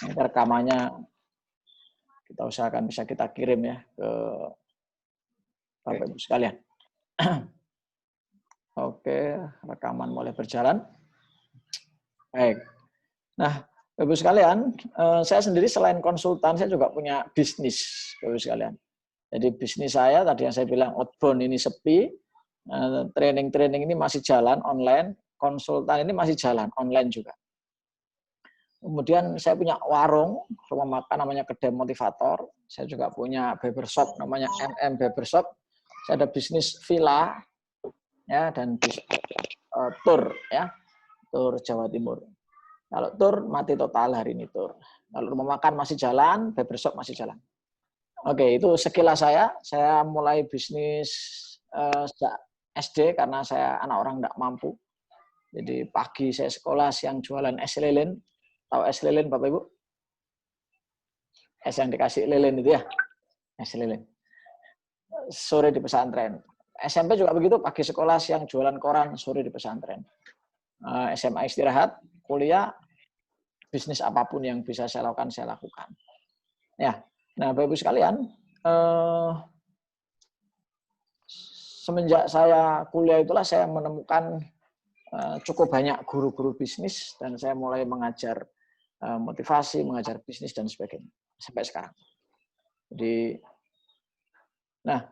Nanti rekamannya kita usahakan bisa kita kirim ya ke Bapak Ibu sekalian. Oke, rekaman mulai berjalan. Baik. Nah, Bapak Ibu sekalian, saya sendiri selain konsultan, saya juga punya bisnis, Bapak Ibu sekalian. Jadi bisnis saya tadi yang saya bilang outbound ini sepi, training-training ini masih jalan online, konsultan ini masih jalan online juga. Kemudian saya punya warung, rumah makan namanya Kedai Motivator. Saya juga punya barbershop namanya MM Barbershop. Saya ada bisnis villa ya dan tour ya, tour Jawa Timur. Kalau tour mati total hari ini tour. Kalau rumah makan masih jalan, barbershop masih jalan. Oke, itu sekilas saya. Saya mulai bisnis sejak SD karena saya anak orang tidak mampu. Jadi pagi saya sekolah, siang jualan es lilin. Tahu es lilin Bapak Ibu? Es yang dikasih lilin itu ya, es lilin. Sore di pesantren. SMP juga begitu, pagi sekolah, siang jualan koran, sore di pesantren. SMA istirahat, kuliah, bisnis apapun yang bisa saya lakukan, saya lakukan. Ya, nah Bapak Ibu sekalian, semenjak saya kuliah itulah saya menemukan cukup banyak guru-guru bisnis dan saya mulai mengajar motivasi, mengajar bisnis dan sebagainya sampai sekarang. Jadi, nah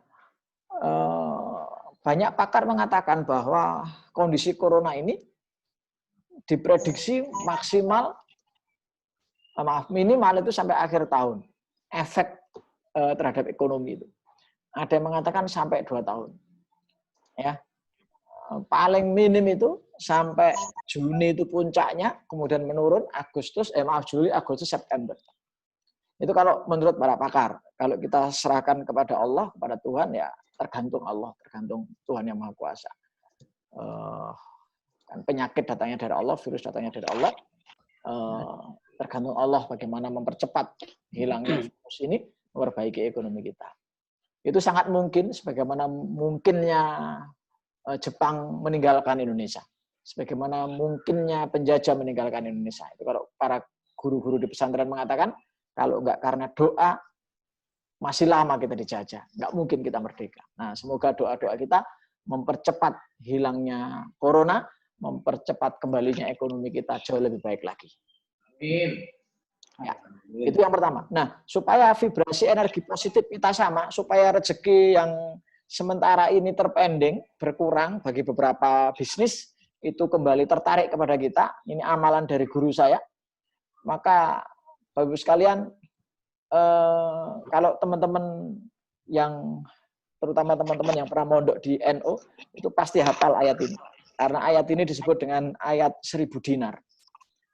banyak pakar mengatakan bahwa kondisi corona ini diprediksi minimal itu sampai akhir tahun. Efek terhadap ekonomi itu. Ada yang mengatakan sampai 2 tahun. Ya. Paling minim itu sampai Juni itu puncaknya, kemudian menurun Juli, Agustus, September. Itu kalau menurut para pakar. Kalau kita serahkan kepada Allah, kepada Tuhan, ya tergantung Allah, tergantung Tuhan yang Maha Kuasa. Kan penyakit datangnya dari Allah, virus datangnya dari Allah. Tergantung Allah bagaimana mempercepat hilangnya virus ini, memperbaiki ekonomi kita. Itu sangat mungkin, sebagaimana mungkinnya Jepang meninggalkan Indonesia. Sebagaimana mungkinnya penjajah meninggalkan Indonesia. Itu kalau para guru-guru di pesantren mengatakan, kalau enggak karena doa, masih lama kita dijajah. Enggak mungkin kita merdeka. Nah, semoga doa-doa kita mempercepat hilangnya corona, mempercepat kembalinya ekonomi kita jauh lebih baik lagi. Amin. Ya, itu yang pertama. Nah, supaya vibrasi energi positif kita sama, supaya rezeki yang sementara ini terpending, berkurang bagi beberapa bisnis, itu kembali tertarik kepada kita. Ini amalan dari guru saya. Maka, Bapak Ibu sekalian, kalau teman-teman yang, terutama teman-teman yang pernah mondok di NU, itu pasti hafal ayat ini. Karena ayat ini disebut dengan ayat 1000 dinar.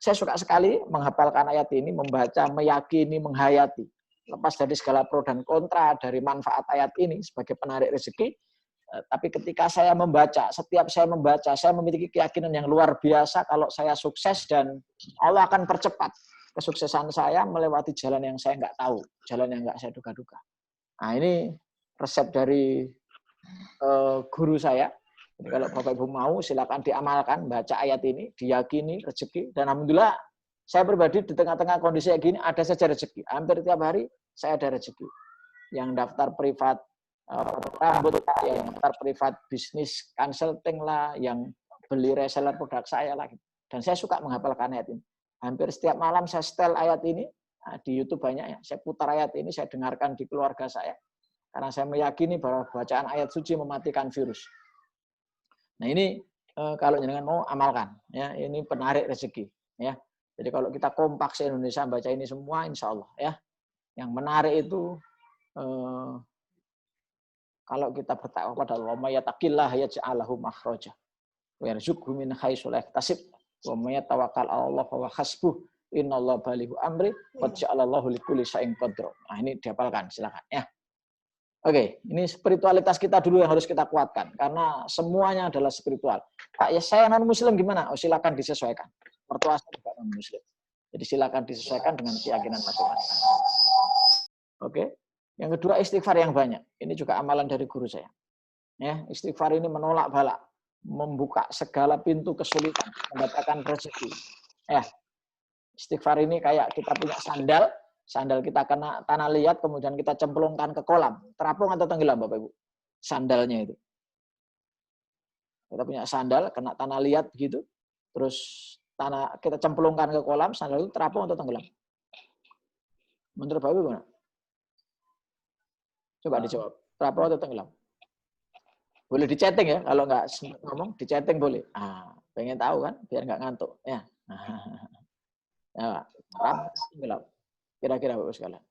Saya suka sekali menghafalkan ayat ini, membaca, meyakini, menghayati. Lepas dari segala pro dan kontra dari manfaat ayat ini sebagai penarik rezeki, tapi ketika saya membaca, setiap saya membaca, saya memiliki keyakinan yang luar biasa kalau saya sukses dan Allah akan percepat kesuksesan saya melewati jalan yang saya nggak tahu, jalan yang nggak saya duga-duga. Nah, ini resep dari guru saya. Jadi kalau Bapak Ibu mau, silakan diamalkan, baca ayat ini, diyakini rezeki, dan alhamdulillah saya pribadi di tengah-tengah kondisi kayak gini ada saja rezeki. Hampir tiap hari saya ada rezeki. Yang daftar privat rambut, yang daftar privat bisnis consulting lah, yang beli reseller produk saya lah. Dan saya suka menghafalkan ayat ini. Hampir setiap malam saya setel ayat ini, di YouTube banyak ya, saya putar ayat ini, saya dengarkan di keluarga saya. Karena saya meyakini bahwa bacaan ayat suci mematikan virus. Nah ini kalau jenengan mau amalkan, ya ini penarik rezeki, ya. Jadi kalau kita kompak se Indonesia baca ini semua, insya Allah, ya. Yang menarik itu kalau kita bertakwa kepada Allah, may yattaqillah yaj'al lahu makhraja wa yarzuqhu min haitsu la yahtasib wa may yatawakkal 'ala Allah fa huwa hasbuh innallaha balighu amri qad ja'alallahu likulli syai'in qadra. Nah, ini dihafalkan, silakan ya. Oke, ini spiritualitas kita dulu yang harus kita kuatkan karena semuanya adalah spiritual. Pak, ya saya non muslim gimana? Oh, silakan disesuaikan. Mertua saya juga non muslim. Jadi silakan disesuaikan dengan keyakinan masing-masing. Oke. Yang kedua, istighfar yang banyak. Ini juga amalan dari guru saya. Ya, istighfar ini menolak bala, membuka segala pintu kesulitan, mendapatkan rezeki. Ya. Istighfar ini kayak kita punya sandal, sandal kita kena tanah liat, kemudian kita cemplungkan ke kolam. Terapung atau tenggelam, Bapak Ibu? Sandalnya itu. Kita punya sandal, kena tanah liat begitu, terus tanah kita cemplungkan ke kolam, sandal itu terapung atau tenggelam? Menurut Bapak Ibu gimana? Coba dijawab. Terapung atau tenggelam? Boleh di chatting ya, kalau nggak ngomong di chatting boleh. Pengen tahu kan, biar nggak ngantuk. Ya, ya tenggelam. Kira-kira Bapak sekalian.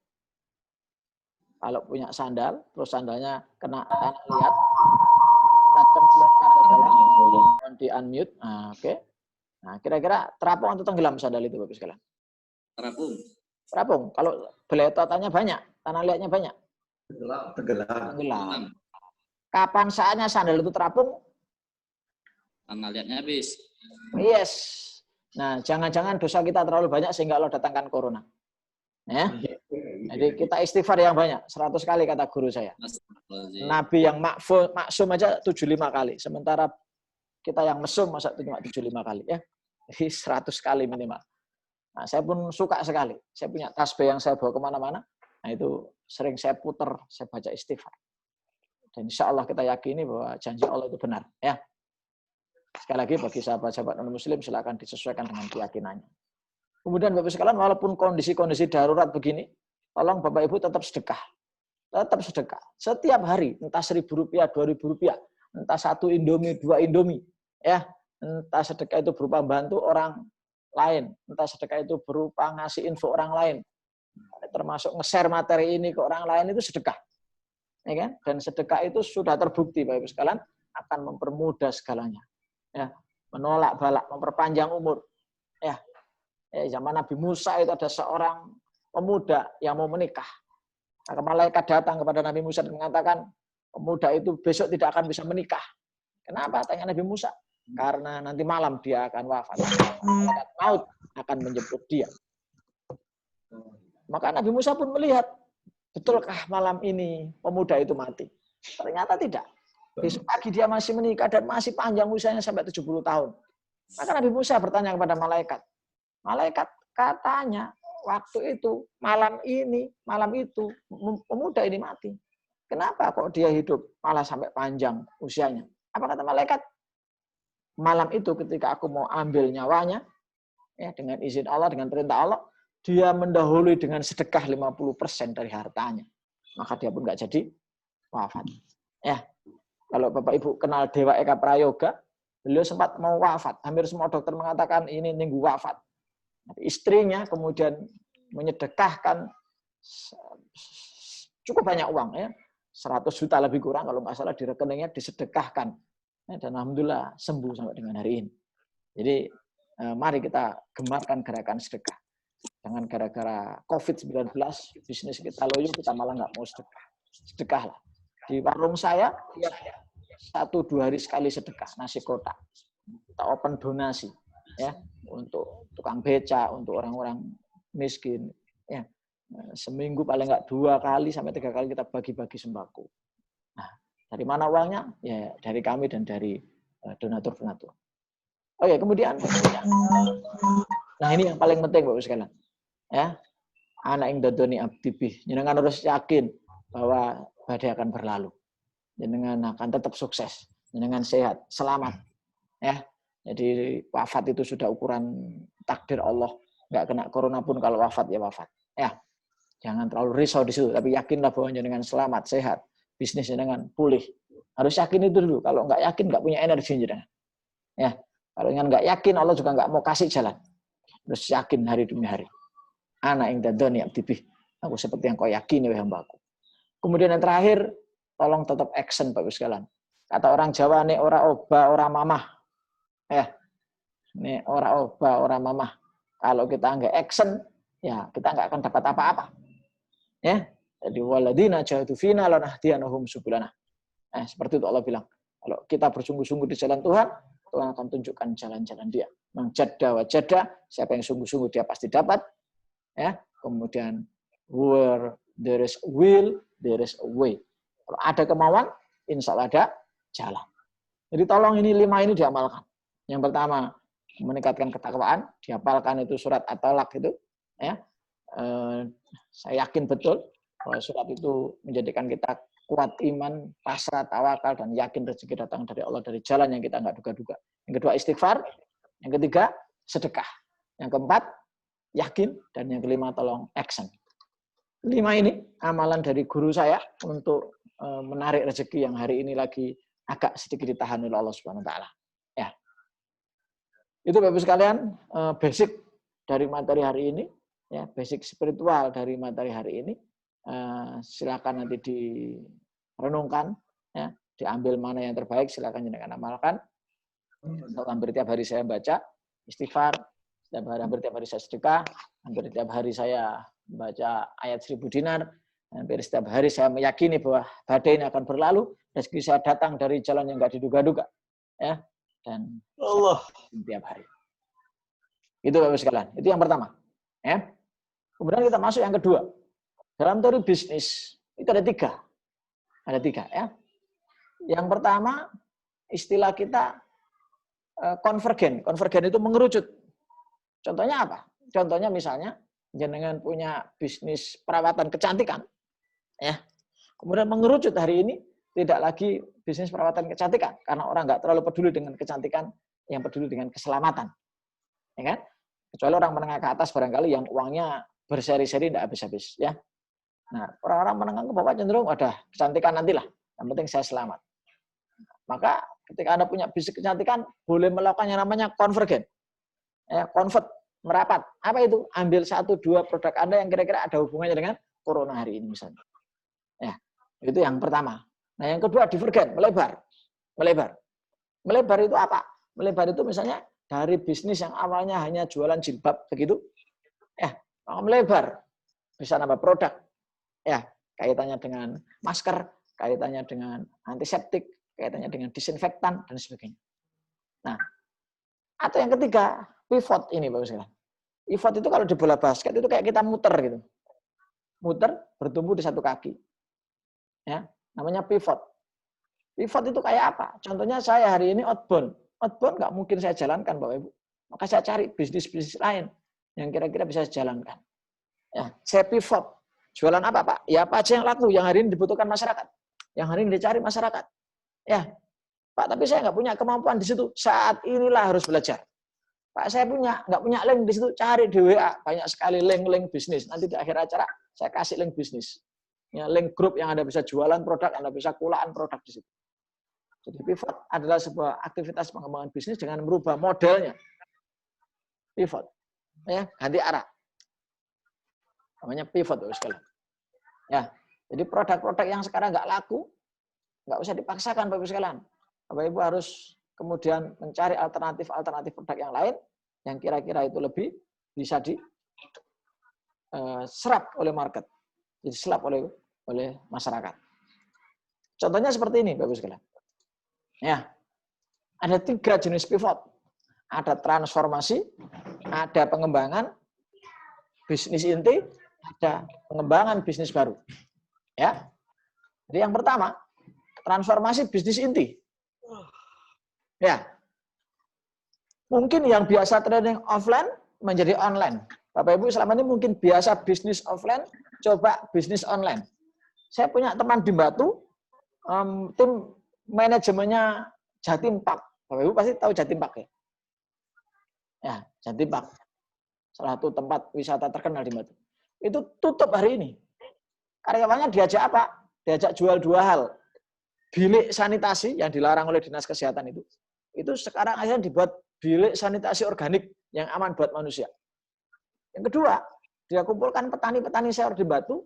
Kalau punya sandal, terus sandalnya kena tanah liat, kita cemplungkan ke dalam, di unmute. Oke. Nah, kira-kira terapung atau tenggelam sandal itu Bapak sekalian? Terapung. Terapung. Kalau beletotannya banyak, tanah liatnya banyak. Tenggelam. Kapan saatnya sandal itu terapung? Tanah liatnya habis. Yes. Nah, jangan-jangan dosa kita terlalu banyak sehingga Allah datangkan corona. Ya. Jadi kita istighfar yang banyak. 100 kali kata guru saya. Nabi yang maksum aja 75 kali. Sementara kita yang mesum masa cuma 75 kali. Ya. Jadi 100 kali minimal. Nah, saya pun suka sekali. Saya punya tasbih yang saya bawa kemana-mana. Nah, itu sering saya putar, saya baca istighfar. Dan insya Allah kita yakini bahwa janji Allah itu benar. Ya. Sekali lagi bagi sahabat-sahabat non-muslim silakan disesuaikan dengan keyakinannya. Kemudian Bapak sekalian, walaupun kondisi-kondisi darurat begini, tolong Bapak Ibu tetap sedekah. Tetap sedekah. Setiap hari, entah Rp1.000, Rp2.000, entah 1 Indomie, 2 Indomie. Ya. Entah sedekah itu berupa bantu orang lain. Entah sedekah itu berupa ngasih info orang lain. Termasuk nge-share materi ini ke orang lain itu sedekah. Ya kan? Dan sedekah itu sudah terbukti Bapak Ibu sekalian akan mempermudah segalanya. Ya, menolak balak, memperpanjang umur. Ya. Zaman Nabi Musa itu ada seorang pemuda yang mau menikah. Maka malaikat datang kepada Nabi Musa dan mengatakan, pemuda itu besok tidak akan bisa menikah. Kenapa? Tanya Nabi Musa. Karena nanti malam dia akan wafat. Malaikat maut akan menjemput dia. Maka Nabi Musa pun melihat, betulkah malam ini pemuda itu mati? Ternyata tidak. Besok pagi dia masih menikah dan masih panjang usianya sampai 70 tahun. Maka Nabi Musa bertanya kepada malaikat. Malaikat katanya waktu itu, malam itu, pemuda ini mati. Kenapa kok dia hidup malah sampai panjang usianya? Apa kata malaikat? Malam itu ketika aku mau ambil nyawanya, ya dengan izin Allah, dengan perintah Allah, dia mendahului dengan sedekah 50% dari hartanya. Maka dia pun nggak jadi wafat. Ya, kalau Bapak Ibu kenal Dewa Eka Prayoga, beliau sempat mau wafat. Hampir semua dokter mengatakan ini nunggu wafat. Istrinya kemudian menyedekahkan cukup banyak uang, ya, 100 juta lebih kurang kalau nggak salah di rekeningnya disedekahkan. Dan alhamdulillah sembuh sampai dengan hari ini. Jadi mari kita gemarkan gerakan sedekah. Jangan gara-gara COVID-19 bisnis kita loyo kita malah nggak mau sedekah. Sedekahlah. Di warung saya 1-2 hari sekali sedekah nasi kotak. Kita open donasi ya untuk tukang beca, untuk orang-orang miskin. Ya, seminggu paling nggak 2 kali sampai 3 kali kita bagi-bagi sembako. Nah, dari mana uangnya? Ya dari kami dan dari donatur-donatur. Oke, kemudian, nah ini yang paling penting Bapak sekalian. Ya, anak yang dadoni abdi bih. Jenengan harus yakin bahwa badai akan berlalu. Jenengan akan tetap sukses. Jenengan sehat, selamat. Ya, jadi wafat itu sudah ukuran takdir Allah. Nggak kena corona pun kalau wafat ya wafat. Ya, jangan terlalu risau di situ. Tapi yakinlah bahwa jenengan selamat, sehat, bisnis jenengan pulih. Harus yakin itu dulu. Kalau nggak yakin nggak punya energi jenengan. Ya, kalau jenengan nggak yakin Allah juga nggak mau kasih jalan. Harus yakin hari demi hari. Anak yang dadoni abdibih. Aku seperti yang kau yakini wahai hambaku. Kemudian yang terakhir, tolong tetap action Bapak sekalian. Kata orang Jawa, nek ora oba, ora mamah. Ya, nek ora oba, ora mamah. Kalau kita nggak action, ya kita nggak akan dapat apa-apa. Ya, jadi waladina jahadu fina lanahdiyanahum subulana. Seperti itu Allah bilang. Kalau kita bersungguh-sungguh di jalan Tuhan, Tuhan akan tunjukkan jalan-jalan Dia. Menjada wajada, siapa yang sungguh-sungguh dia pasti dapat. Ya, kemudian where there is will, there is a way. Kalau ada kemauan, insya Allah ada jalan. Jadi tolong ini 5 ini diamalkan. Yang pertama, meningkatkan ketakwaan, dihafalkan itu surat At-Talaq itu, ya. Saya yakin betul bahwa surat itu menjadikan kita kuat iman, pasrah, tawakal, dan yakin rezeki datang dari Allah dari jalan yang kita nggak duga-duga. Yang kedua istighfar, yang ketiga sedekah, yang keempat yakin, dan yang kelima tolong action. 5 ini amalan dari guru saya untuk menarik rezeki yang hari ini lagi agak sedikit ditahan oleh Allah Subhanahu wa taala. Ya. Itu Bapak sekalian basic dari materi hari ini, ya, basic spiritual dari materi hari ini. Silakan nanti direnungkan, ya, diambil mana yang terbaik, silakan jenengan amalkan. Hampir tiap hari saya baca istighfar, hampir tiap hari saya sedekah, hampir tiap hari saya baca ayat 1000 dinar, hampir setiap hari saya meyakini bahwa badai ini akan berlalu, rezeki saya datang dari jalan yang nggak diduga-duga, ya, dan Allah tiap hari. Itu Bapak sekalian, itu yang pertama, ya. Kemudian kita masuk yang kedua. Dalam teori bisnis itu ada tiga, ya. Yang pertama istilah kita konvergen. Konvergen itu mengerucut. Contohnya apa? Contohnya misalnya jenengan punya bisnis perawatan kecantikan, ya. Kemudian mengerucut hari ini tidak lagi bisnis perawatan kecantikan karena orang nggak terlalu peduli dengan kecantikan, yang peduli dengan keselamatan, ya kan? Kecuali orang menengah ke atas barangkali yang uangnya berseri-seri tidak habis-habis, ya. Nah, orang-orang menengah ke bawah cenderung ada kecantikan nantilah, yang penting saya selamat. Maka ketika Anda punya bisnis kecantikan, boleh melakukan yang namanya konvergen. Ya, convert, merapat. Apa itu? Ambil 1-2 produk Anda yang kira-kira ada hubungannya dengan corona hari ini misalnya. Ya, itu yang pertama. Nah, yang kedua divergen, melebar. Melebar itu apa? Melebar itu misalnya dari bisnis yang awalnya hanya jualan jilbab begitu, ya, melebar. Bisa nambah produk. Ya, kaitannya dengan masker, kaitannya dengan antiseptik, kaitannya dengan disinfektan, dan sebagainya. Nah, atau yang ketiga, pivot ini Bapak sekalian. Pivot itu kalau di bola basket itu kayak kita muter gitu. Muter, bertumbuh di satu kaki. Ya, namanya pivot. Pivot itu kayak apa? Contohnya saya hari ini outbound. Outbound nggak mungkin saya jalankan Bapak Ibu. Maka saya cari bisnis-bisnis lain yang kira-kira bisa saya jalankan. Ya, saya pivot. Jualan apa, Pak? Ya apa aja yang laku, yang hari ini dibutuhkan masyarakat. Yang hari ini dicari masyarakat. Ya, Pak, tapi saya nggak punya kemampuan di situ. Saat inilah harus belajar. Pak, saya nggak punya link di situ. Cari di WA. Banyak sekali link bisnis. Nanti di akhir acara saya kasih link bisnis. Ya, link grup yang Anda bisa jualan produk, Anda bisa kulaan produk di situ. Jadi pivot adalah sebuah aktivitas pengembangan bisnis dengan merubah modelnya. Pivot. Ya, ganti arah. Namanya pivot sekali. Ya, jadi produk-produk yang sekarang nggak laku, nggak usah dipaksakan Bapak sekalian. Bapak Ibu harus kemudian mencari alternatif produk yang lain yang kira-kira itu lebih bisa diserap oleh market, diserap oleh masyarakat. Contohnya seperti ini Bapak sekalian. Ya, ada 3 jenis pivot. Ada transformasi, ada pengembangan bisnis inti, ada pengembangan bisnis baru. Ya. Jadi yang pertama, transformasi bisnis inti. Ya. Mungkin yang biasa trading offline menjadi online. Bapak Ibu selama ini mungkin biasa bisnis offline, coba bisnis online. Saya punya teman di Batu, tim manajemennya Jatim Park. Bapak Ibu pasti tahu Jatim Park ya? Ya, Jatim Park. Salah satu tempat wisata terkenal di Batu. Itu tutup hari ini. Karyawannya diajak apa? Diajak jual 2 hal. Bilik sanitasi yang dilarang oleh Dinas Kesehatan itu sekarang akhirnya dibuat bilik sanitasi organik yang aman buat manusia. Yang kedua, dia kumpulkan petani-petani sayur di Batu,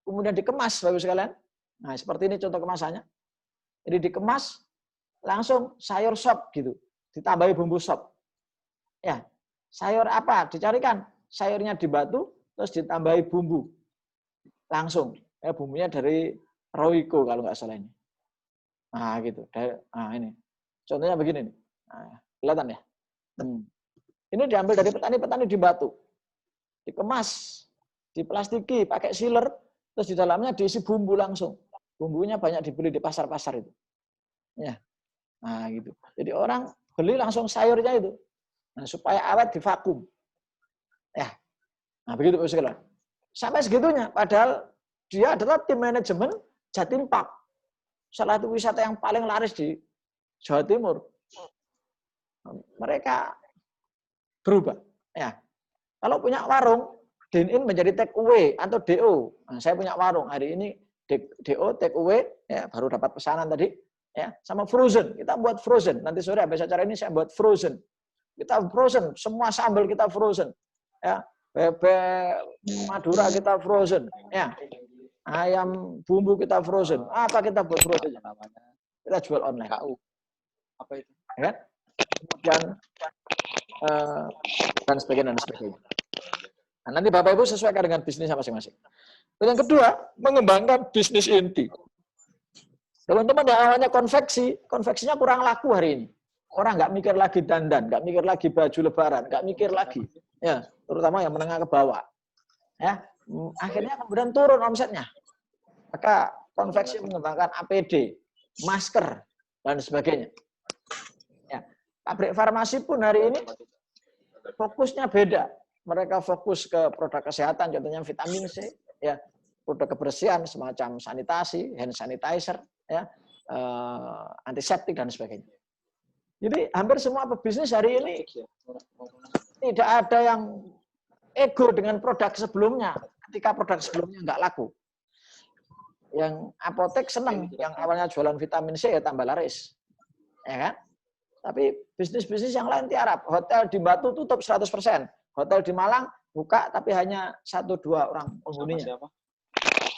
kemudian dikemas, Bapak sekalian. Nah, seperti ini contoh kemasannya. Jadi dikemas, langsung sayur sop gitu, ditambahi bumbu sop. Ya, sayur apa? Dicarikan sayurnya di Batu, terus ditambahi bumbu. Langsung, ya, bumbunya dari Royco kalau nggak salah ini. Nah, gitu. Nah, ini. Contohnya begini nih. Nah, kelihatan ya? Ini diambil dari petani-petani di Batu. Dikemas, diplastiki, pakai sealer, terus di dalamnya diisi bumbu langsung. Bumbunya banyak dibeli di pasar-pasar itu. Ya. Nah, gitu. Jadi orang beli langsung sayurnya itu. Nah, supaya awet divakum. Ya. Nah, begitu Bapak sekalian. Sampai segitunya, padahal dia adalah tim manajemen Jatim Park. Salah satu wisata yang paling laris di Jawa Timur. Mereka berubah. Ya. Kalau punya warung, dine-in menjadi take away atau DO. Nah, saya punya warung hari ini DO take away, ya, baru dapat pesanan tadi, ya, sama frozen. Kita buat frozen. Nanti sore habis acara ini saya buat frozen. Kita frozen, semua sambal kita frozen. Ya, bebek Madura kita frozen. Ya, ayam bumbu kita frozen. Apa kita buat frozen? Kita jual online. Apa itu? Ya? Kemudian dan sebagainya. Nah, nanti Bapak Ibu sesuaikan dengan bisnis masing-masing. Yang kedua, mengembangkan bisnis inti. Teman-teman yang awalnya konveksinya kurang laku hari ini. Orang nggak mikir lagi dandan, nggak mikir lagi baju lebaran, nggak mikir lagi. Ya, terutama yang menengah ke bawah. Ya, akhirnya kemudian turun omsetnya. Maka konveksi mengembangkan APD, masker, dan sebagainya. Ya, pabrik farmasi pun hari ini fokusnya beda. Mereka fokus ke produk kesehatan, contohnya vitamin C, ya, produk kebersihan semacam sanitasi, hand sanitizer, ya, antiseptik dan sebagainya. Jadi hampir semua pebisnis hari ini tidak ada yang ego dengan produk sebelumnya. Ketika produk sebelumnya nggak laku, yang apotek seneng, yang awalnya jualan vitamin C ya tambah laris, ya kan? Tapi bisnis-bisnis yang lain tiarap. Hotel di Batu tutup 100%. Hotel di Malang buka tapi hanya 1-2 orang penghuninya.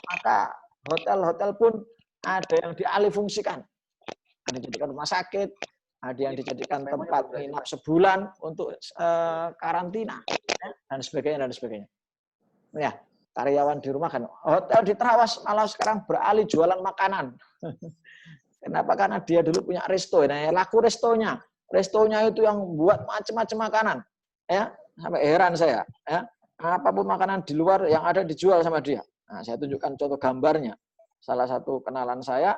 Maka hotel-hotel pun ada yang dialihfungsikan. Ada yang dijadikan rumah sakit, ada yang dijadikan tempat nginap sebulan untuk karantina, dan sebagainya, dan sebagainya. Ya, karyawan di rumah kan. Hotel di Trawas malah sekarang beralih jualan makanan. Kenapa? Karena dia dulu punya resto. Nah, laku restonya. Restonya itu yang buat macam-macam makanan. Ya, sampai heran saya. Ya, apapun makanan di luar yang ada dijual sama dia. Nah, saya tunjukkan contoh gambarnya. Salah satu kenalan saya,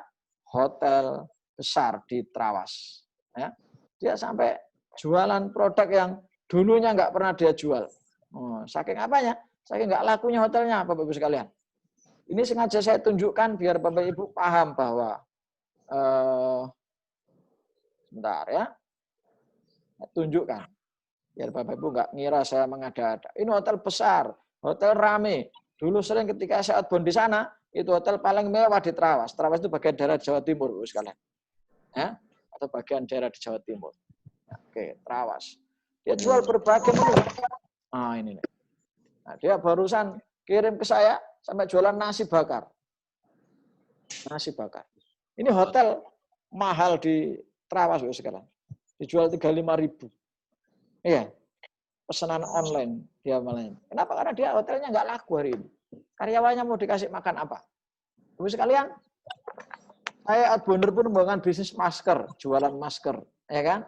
hotel besar di Trawas. Ya, dia sampai jualan produk yang dulunya nggak pernah dia jual. Saking apanya? Saking nggak lakunya hotelnya, Bapak Ibu sekalian. Ini sengaja saya tunjukkan biar Bapak Ibu paham bahwa sebentar ya, saya tunjukkan biar Bapak Ibu nggak ngira saya mengada-ada. Ini hotel besar, hotel rame. Dulu sering ketika saya outbound di sana, itu hotel paling mewah di Trawas. Trawas itu bagian daerah Jawa Timur, Bapak Ibu sekalian. Ya, atau bagian daerah di Jawa Timur. Oke, Trawas. Dia jual berbagai menu. Nah, ini nih. Nah, dia barusan kirim ke saya sampai jualan nasi bakar. Nasi bakar. Ini hotel mahal di Trawas, Bapak sekalian. Dijual 35.000. Iya. Pesanan online dia malah. Kenapa? Karena dia hotelnya nggak laku hari ini. Karyawannya mau dikasih makan apa? Bapak sekalian, saya outbounder pun mengembangkan bisnis masker, jualan masker, ya kan?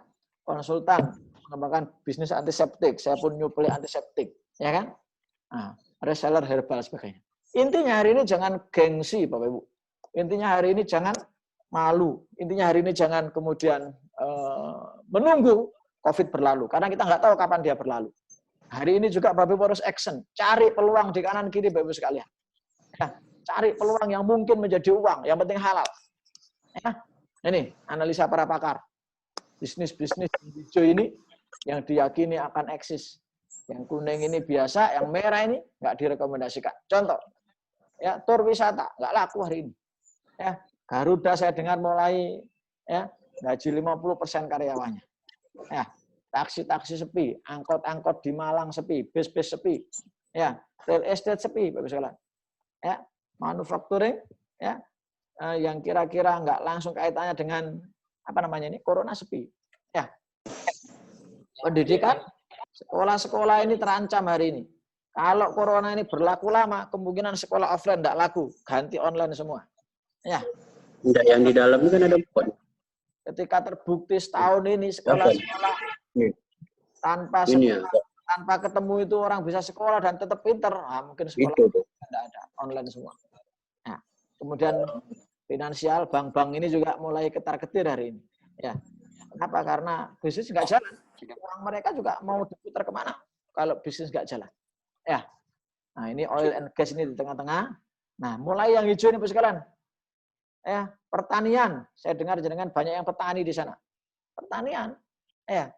Konsultan mengembangkan bisnis antiseptik, saya pun nyuplai antiseptik, ya kan? Nah, reseller herbal sebagainya. Intinya hari ini jangan gengsi, Bapak Ibu. Intinya hari ini jangan malu. Intinya hari ini jangan kemudian menunggu COVID berlalu, karena kita nggak tahu kapan dia berlalu. Hari ini juga Bapak Ibu harus action, cari peluang di kanan kiri Bapak Ibu sekalian. Ya, cari peluang yang mungkin menjadi uang, yang penting halal. Ya, ini analisa para pakar. Bisnis-bisnis hijau ini yang diyakini akan eksis. Yang kuning ini biasa, yang merah ini nggak direkomendasikan. Contoh, ya tur wisata nggak laku hari ini. Ya, Garuda saya dengar mulai ya gaji 50% karyawannya. Ya, taksi-taksi sepi, angkot-angkot di Malang sepi, bis-bis sepi. Ya, real estate sepi, Bapak sekalian. Ya, manufacturing ya yang kira-kira nggak langsung kaitannya dengan apa namanya ini corona sepi. Ya, pendidikan sekolah-sekolah ini terancam hari ini. Kalau corona ini berlaku lama, kemungkinan sekolah offline nggak laku, ganti online semua. Ya. Enggak, yang di dalam kan ada pon. Ketika terbukti setahun ini sekolah-sekolah tanpa ketemu itu orang bisa sekolah dan tetap pinter, nah, mungkin sekolah tidak ada online semua. Nah, kemudian finansial bank-bank ini juga mulai ketar-ketir hari ini. Ya, Kenapa? Karena bisnis nggak jalan. Uang mereka juga mau diputar kemana kalau bisnis nggak jalan. Ya. Nah, ini oil and gas ini di tengah-tengah. Nah, mulai yang hijau ini Bapak sekalian. Ya, pertanian. Saya dengar jenengan banyak yang petani di sana. Pertanian. Ya.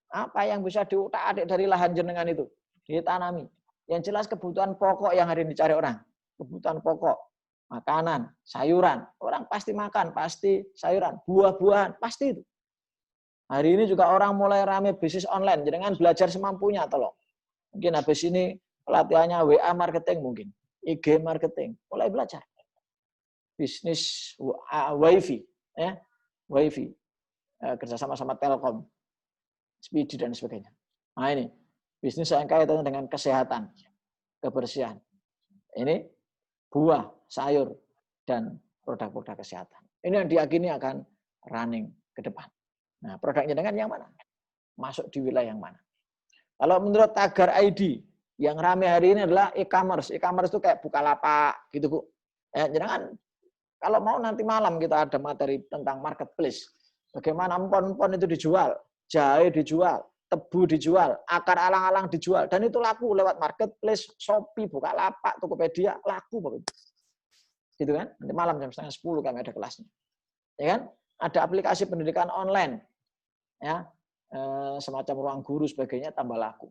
Apa yang bisa diutak-atik dari lahan jenengan itu? Ditanami. Yang jelas kebutuhan pokok yang hari ini dicari orang. Kebutuhan pokok. Makanan, sayuran. Orang pasti makan, pasti sayuran. Buah-buahan, pasti itu. Hari ini juga orang mulai rame bisnis online. Jenengan belajar semampunya, tolong. Mungkin habis ini pelatihannya WA marketing mungkin. IG marketing. Mulai belajar. Bisnis WiFi. Ya. WiFi. Kerjasama sama Telkom. Speedy dan sebagainya. Nah ini. Bisnis yang kaitannya dengan kesehatan. Kebersihan. Ini buah, sayur, dan produk-produk kesehatan. Ini yang diyakini akan running ke depan. Nah, produknya dengan yang mana? Masuk di wilayah yang mana? Kalau menurut Tagar ID, yang ramai hari ini adalah e-commerce. E-commerce itu kayak Bukalapak, gitu Bu. Ya, jangan kalau mau nanti malam kita ada materi tentang marketplace. Bagaimana empon-empon itu dijual, jahe dijual, tebu dijual, akar alang-alang dijual. Dan itu laku lewat marketplace, Shopee, Bukalapak, Tokopedia, laku Bapak. Gitu kan? Nanti malam jam 9:30 kami ada kelasnya. Ya kan? Ada aplikasi pendidikan online. Ya. Semacam ruang guru sebagainya tambah laku.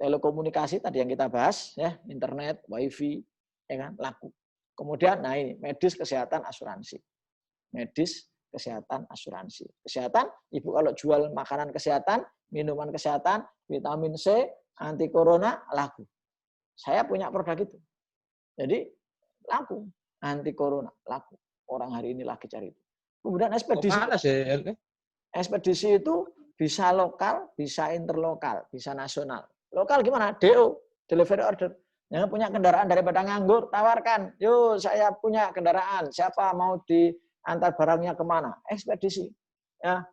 Telekomunikasi tadi yang kita bahas ya, internet, wifi, ya kan, laku. Kemudian nah ini medis, kesehatan, asuransi. Medis, kesehatan, asuransi. Kesehatan, Ibu kalau jual makanan kesehatan, minuman kesehatan, vitamin C, anti corona, laku. Saya punya produk itu. Jadi laku, anti corona, laku. Orang hari ini lagi cari itu. Kemudian ekspedisi. Ekspedisi itu bisa lokal, bisa interlokal, bisa nasional. Lokal gimana? DO, delivery order. Yang punya kendaraan daripada nganggur, tawarkan. Yo, saya punya kendaraan. Siapa mau diantar barangnya kemana? Ekspedisi. Ya,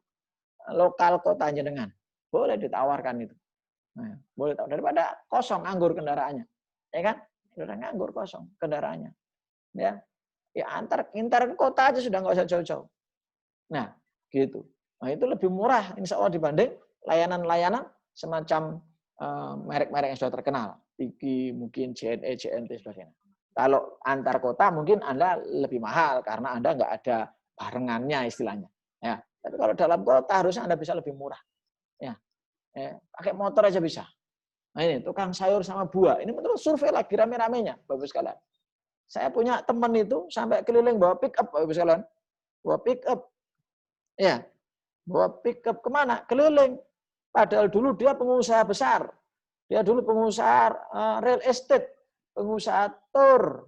lokal kota jenengan. Boleh ditawarkan itu. Nah, boleh tahu daripada kosong nganggur kendaraannya. Ya kan? Sudah nganggur kosong kendaraannya. Ya. Ya antar kota aja sudah nggak usah jauh-jauh. Nah, gitu. Nah, itu lebih murah insya Allah dibanding layanan-layanan semacam merek-merek yang sudah terkenal. Tiki, mungkin JNE, JNT, sebagainya. Kalau antar kota mungkin Anda lebih mahal karena Anda nggak ada barengannya istilahnya. Ya. Tapi kalau dalam kota harusnya Anda bisa lebih murah. Ya. Pakai motor aja bisa. Nah ini tukang sayur sama buah. Ini menurut survei lagi rame-ramenya, Bapak sekalian. Saya punya teman itu sampai keliling bawa pick up, Bapak sekalian. Bawa pick up. Ya. Bawa pick up kemana? Keliling. Padahal dulu dia pengusaha besar. Dia dulu pengusaha real estate, pengusaha tour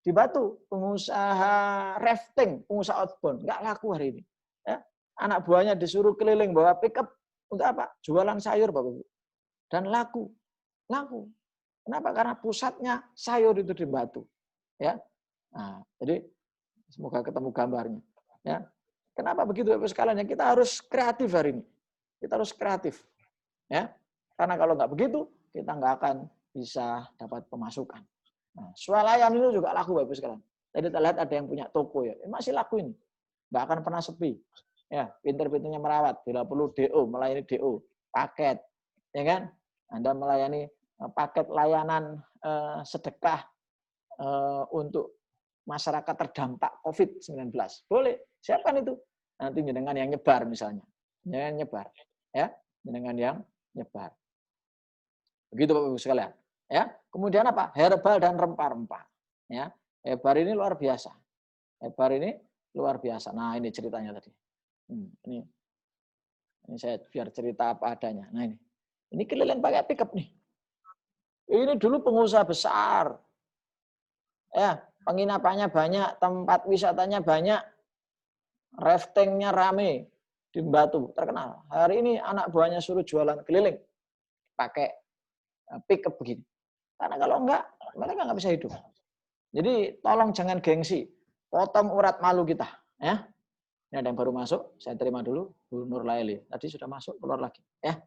di Batu, pengusaha rafting, pengusaha outbound. Nggak laku hari ini. Ya. Anak buahnya disuruh keliling bawa pick up untuk apa? Jualan sayur, Bapak Ibu. Dan laku. Laku. Kenapa? Karena pusatnya sayur itu di Batu. Ya. Nah, jadi semoga ketemu gambarnya. Ya. Kenapa begitu Bapak sekalian? Kita harus kreatif hari ini. Kita harus kreatif. Ya. Karena kalau nggak begitu, kita nggak akan bisa dapat pemasukan. Nah, swalayan itu juga laku Bapak sekalian. Jadi kita lihat ada yang punya toko ya, masih laku ini. Nggak akan pernah sepi. Ya, pinter-pinternya merawat, bila perlu DO, melayani DO, paket, ya kan? Anda melayani paket layanan sedekah untuk masyarakat terdampak COVID-19. Boleh, siapkan itu. Nanti dengan yang nyebar misalnya. Jangan nyebar. Ya, dengan yang nyebar. Begitu Bapak Ibu sekalian. Ya. Kemudian apa? Herbal dan rempah-rempah. Ya. Herbal ini luar biasa. Herbal ini luar biasa. Nah, ini ceritanya tadi. Ini saya biar cerita apa adanya. Nah, ini keliling pakai pickup nih. Ini dulu pengusaha besar. Ya, penginapannya banyak, tempat wisatanya banyak. Raftingnya rame di Batu, terkenal. Hari ini anak buahnya suruh jualan keliling pakai pickup begini. Karena kalau enggak, mereka nggak bisa hidup. Jadi tolong jangan gengsi, potong urat malu kita. Ya. Ini ada yang baru masuk, saya terima dulu, Bu Nur Laili. Tadi sudah masuk, keluar lagi. Ya.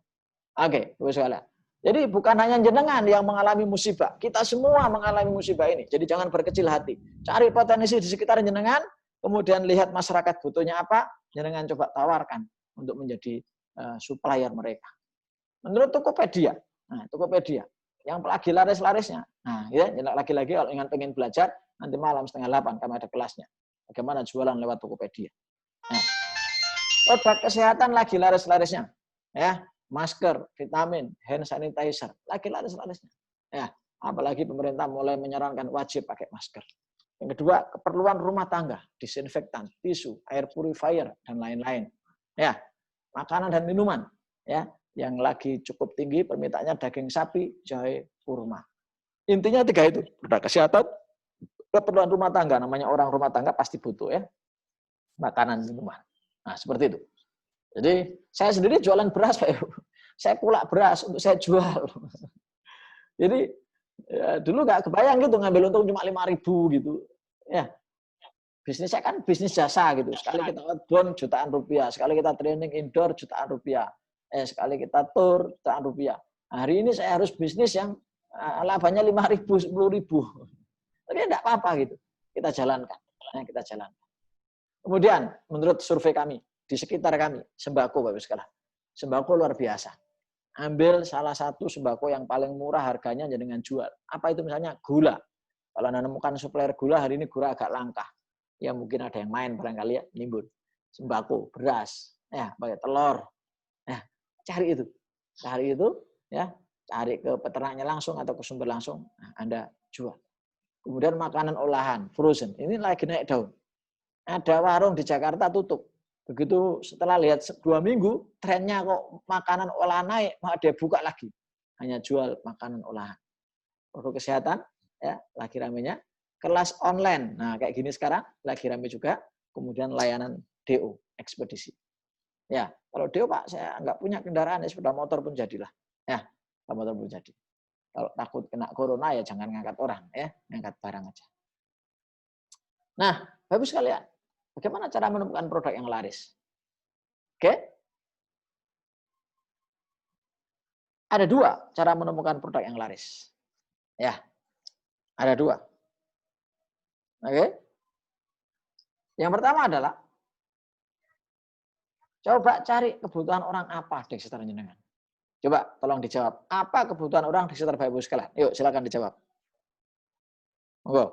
Oke, Bapak sekalian. Jadi bukan hanya jenengan yang mengalami musibah, kita semua mengalami musibah ini. Jadi jangan berkecil hati. Cari potensi di sekitar jenengan, kemudian lihat masyarakat butuhnya apa, jenengan coba tawarkan. untuk menjadi supplier mereka. Menurut Tokopedia, nah Tokopedia yang lagi laris-larisnya, nah ya lagi-lagi kalau pengen belajar nanti malam 7:30 kami ada kelasnya. Bagaimana jualan lewat Tokopedia. Nah, produk kesehatan lagi laris-larisnya, ya masker, vitamin, hand sanitizer, lagi laris-larisnya. Ya, apalagi pemerintah mulai menyarankan wajib pakai masker. Yang kedua, keperluan rumah tangga, disinfektan, tisu, air purifier, dan lain-lain. Ya, makanan dan minuman, ya, yang lagi cukup tinggi permintaannya daging sapi, jahe, kurma. Intinya 3 itu, produk kesehatan, keperluan rumah tangga, namanya orang rumah tangga pasti butuh ya, makanan, minuman. Nah, seperti itu. Jadi, saya sendiri jualan beras, Pak Ibu. Saya kulak beras untuk saya jual. Jadi, ya, dulu nggak kebayang gitu ngambil untung cuma 5.000 gitu. Ya, bisnis saya kan bisnis jasa gitu. Sekali kita outbound jutaan rupiah, sekali kita training indoor jutaan rupiah, sekali kita tour jutaan rupiah. Hari ini saya harus bisnis yang labanya 5.000, 10.000. Tapi enggak apa-apa gitu. Kita jalankan. Kita jalankan. Kemudian menurut survei kami di sekitar kami sembako Bapak sekalian. Sembako luar biasa. Ambil salah satu sembako yang paling murah harganya dengan jual. Apa itu misalnya gula. Kalau Anda menemukan supplier gula hari ini gula agak langka. Ya mungkin ada yang main barangkali ya nimbun. Sembako, beras, ya pakai telur. Nah, cari itu. Cari itu ya, cari ke peternaknya langsung atau ke sumber langsung, nah, Anda jual. Kemudian makanan olahan, frozen. Ini lagi naik daun. Ada warung di Jakarta tutup. Begitu setelah lihat 2 minggu, trennya kok makanan olahan naik, maka dia buka lagi. Hanya jual makanan olahan. Produk kesehatan, ya lagi ramenya. Kelas online, nah kayak gini sekarang, lagi rame juga. Kemudian layanan DO, ekspedisi. Ya, kalau DO Pak, saya nggak punya kendaraan, ya sepeda motor pun jadilah. Ya, sepeda motor pun jadi. Kalau takut kena corona, ya jangan ngangkat orang, ya ngangkat barang aja. Nah, Bapak sekalian, bagaimana cara menemukan produk yang laris? Oke? Ada 2 cara menemukan produk yang laris. Ya, ada 2. Oke? Yang pertama adalah coba cari kebutuhan orang apa di sekitar jenengan. Coba tolong dijawab. Apa kebutuhan orang di sekitar Bapak Ibu sekalian? Yuk, silakan dijawab. Monggo,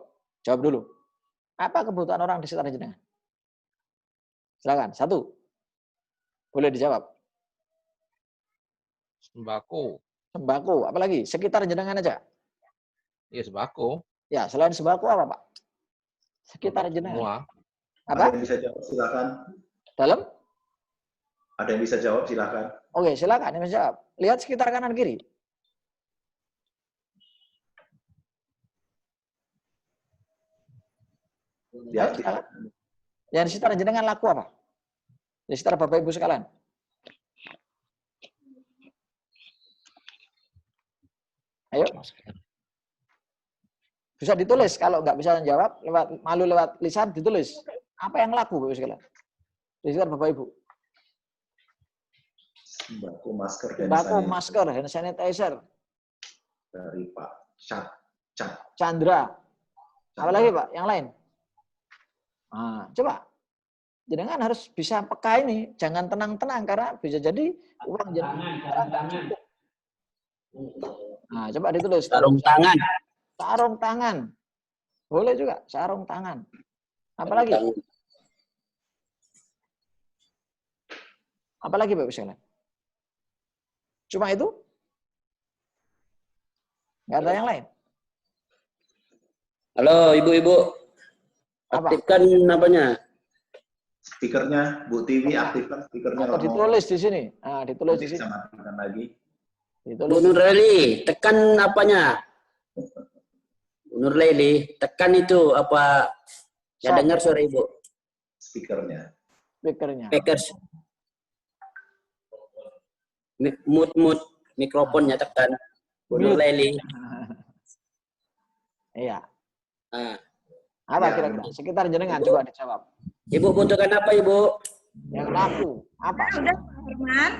jawab dulu. Apa kebutuhan orang di sekitar jenengan? Silakan, 1. Boleh dijawab. Sembako. Sembako, apalagi? Sekitar jenengan aja. Iya, sembako. Ya, selain sembako apa, Pak? Sekitar jenengan. Semua. Apa? Ada yang bisa jawab, silakan. Dalam? Ada yang bisa jawab, silakan. Oke, silakan. Yang bisa jawab. Lihat sekitar kanan kiri. Ya, Yang di sekitar jenengan laku apa? Di sekitar Bapak Ibu sekalian. Ayo. Bisa ditulis. Kalau nggak bisa jawab, malu lewat lisan, ditulis. Apa yang laku, Bapak Ibu sekalian? Di sekitar Bapak Ibu. sembako, masker, hand sanitizer. Dari Pak Chandra. Apa lagi, Pak? Yang lain? Nah, coba. Jenengan harus bisa peka ini. Jangan tenang-tenang, karena bisa jadi uang jadi nggak cukup. Nah, coba ditulis. Sarung tangan. Sarung tangan. Boleh juga, sarung tangan. Apalagi? Apalagi Bapak sekalian? Cuma itu? Nggak ada yang lain? Halo ibu-ibu. Apa? Aktifkan apanya? Speakernya, Bu Tiwi aktifkan speakernya. Atau ditulis di sini. Nah, ditulis di sini. Bisa matikan lagi. Ditulis. Bu Nurleli, tekan apanya? Bu Nurleli, tekan itu apa? Ya dengar suara ibu. Speakernya. Speakernya. Speakers. Mute mikrofonnya tekan. Bu Nurleli. Iya. Nah. Apa Ya, kira-kira? Sekitar jenengan coba dijawab. Ibu butuhkan apa ibu? Yang laku. Apa? Udah, Pak Firman?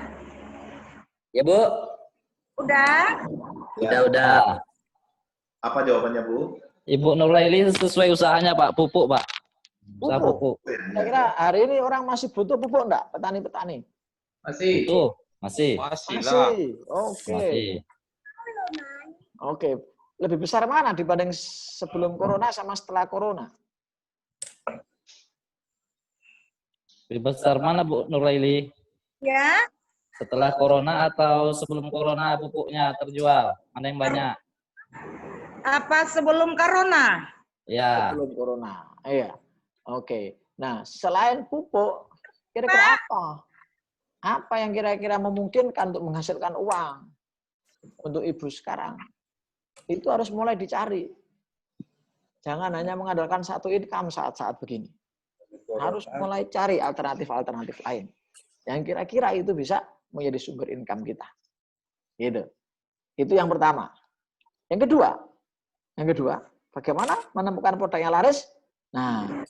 Ya bu? Udah. Udah. Apa jawabannya, Bu? Ibu Nurlaili sesuai usahanya Pak, pupuk Pak. Usaha pupuk. Kira-kira hari ini orang masih butuh pupuk enggak? Petani-petani. Masih. Itu masih. Masih lah. Masih. Oke. Masih. Oke. Lebih besar mana dibanding sebelum corona sama setelah corona? Lebih besar mana Bu Nuraili? Ya. Setelah corona atau sebelum corona pupuknya terjual? Mana yang banyak? Apa sebelum corona? Ya. Sebelum corona. Iya. Oke. Nah, selain pupuk, kira-kira apa? Apa yang kira-kira memungkinkan untuk menghasilkan uang untuk ibu sekarang? Itu harus mulai dicari. Jangan hanya mengandalkan satu income saat-saat begini. Harus mulai cari alternatif-alternatif lain. Yang kira-kira itu bisa menjadi sumber income kita. Gitu. Itu yang pertama. Yang kedua, bagaimana menemukan produk yang laris? Nah,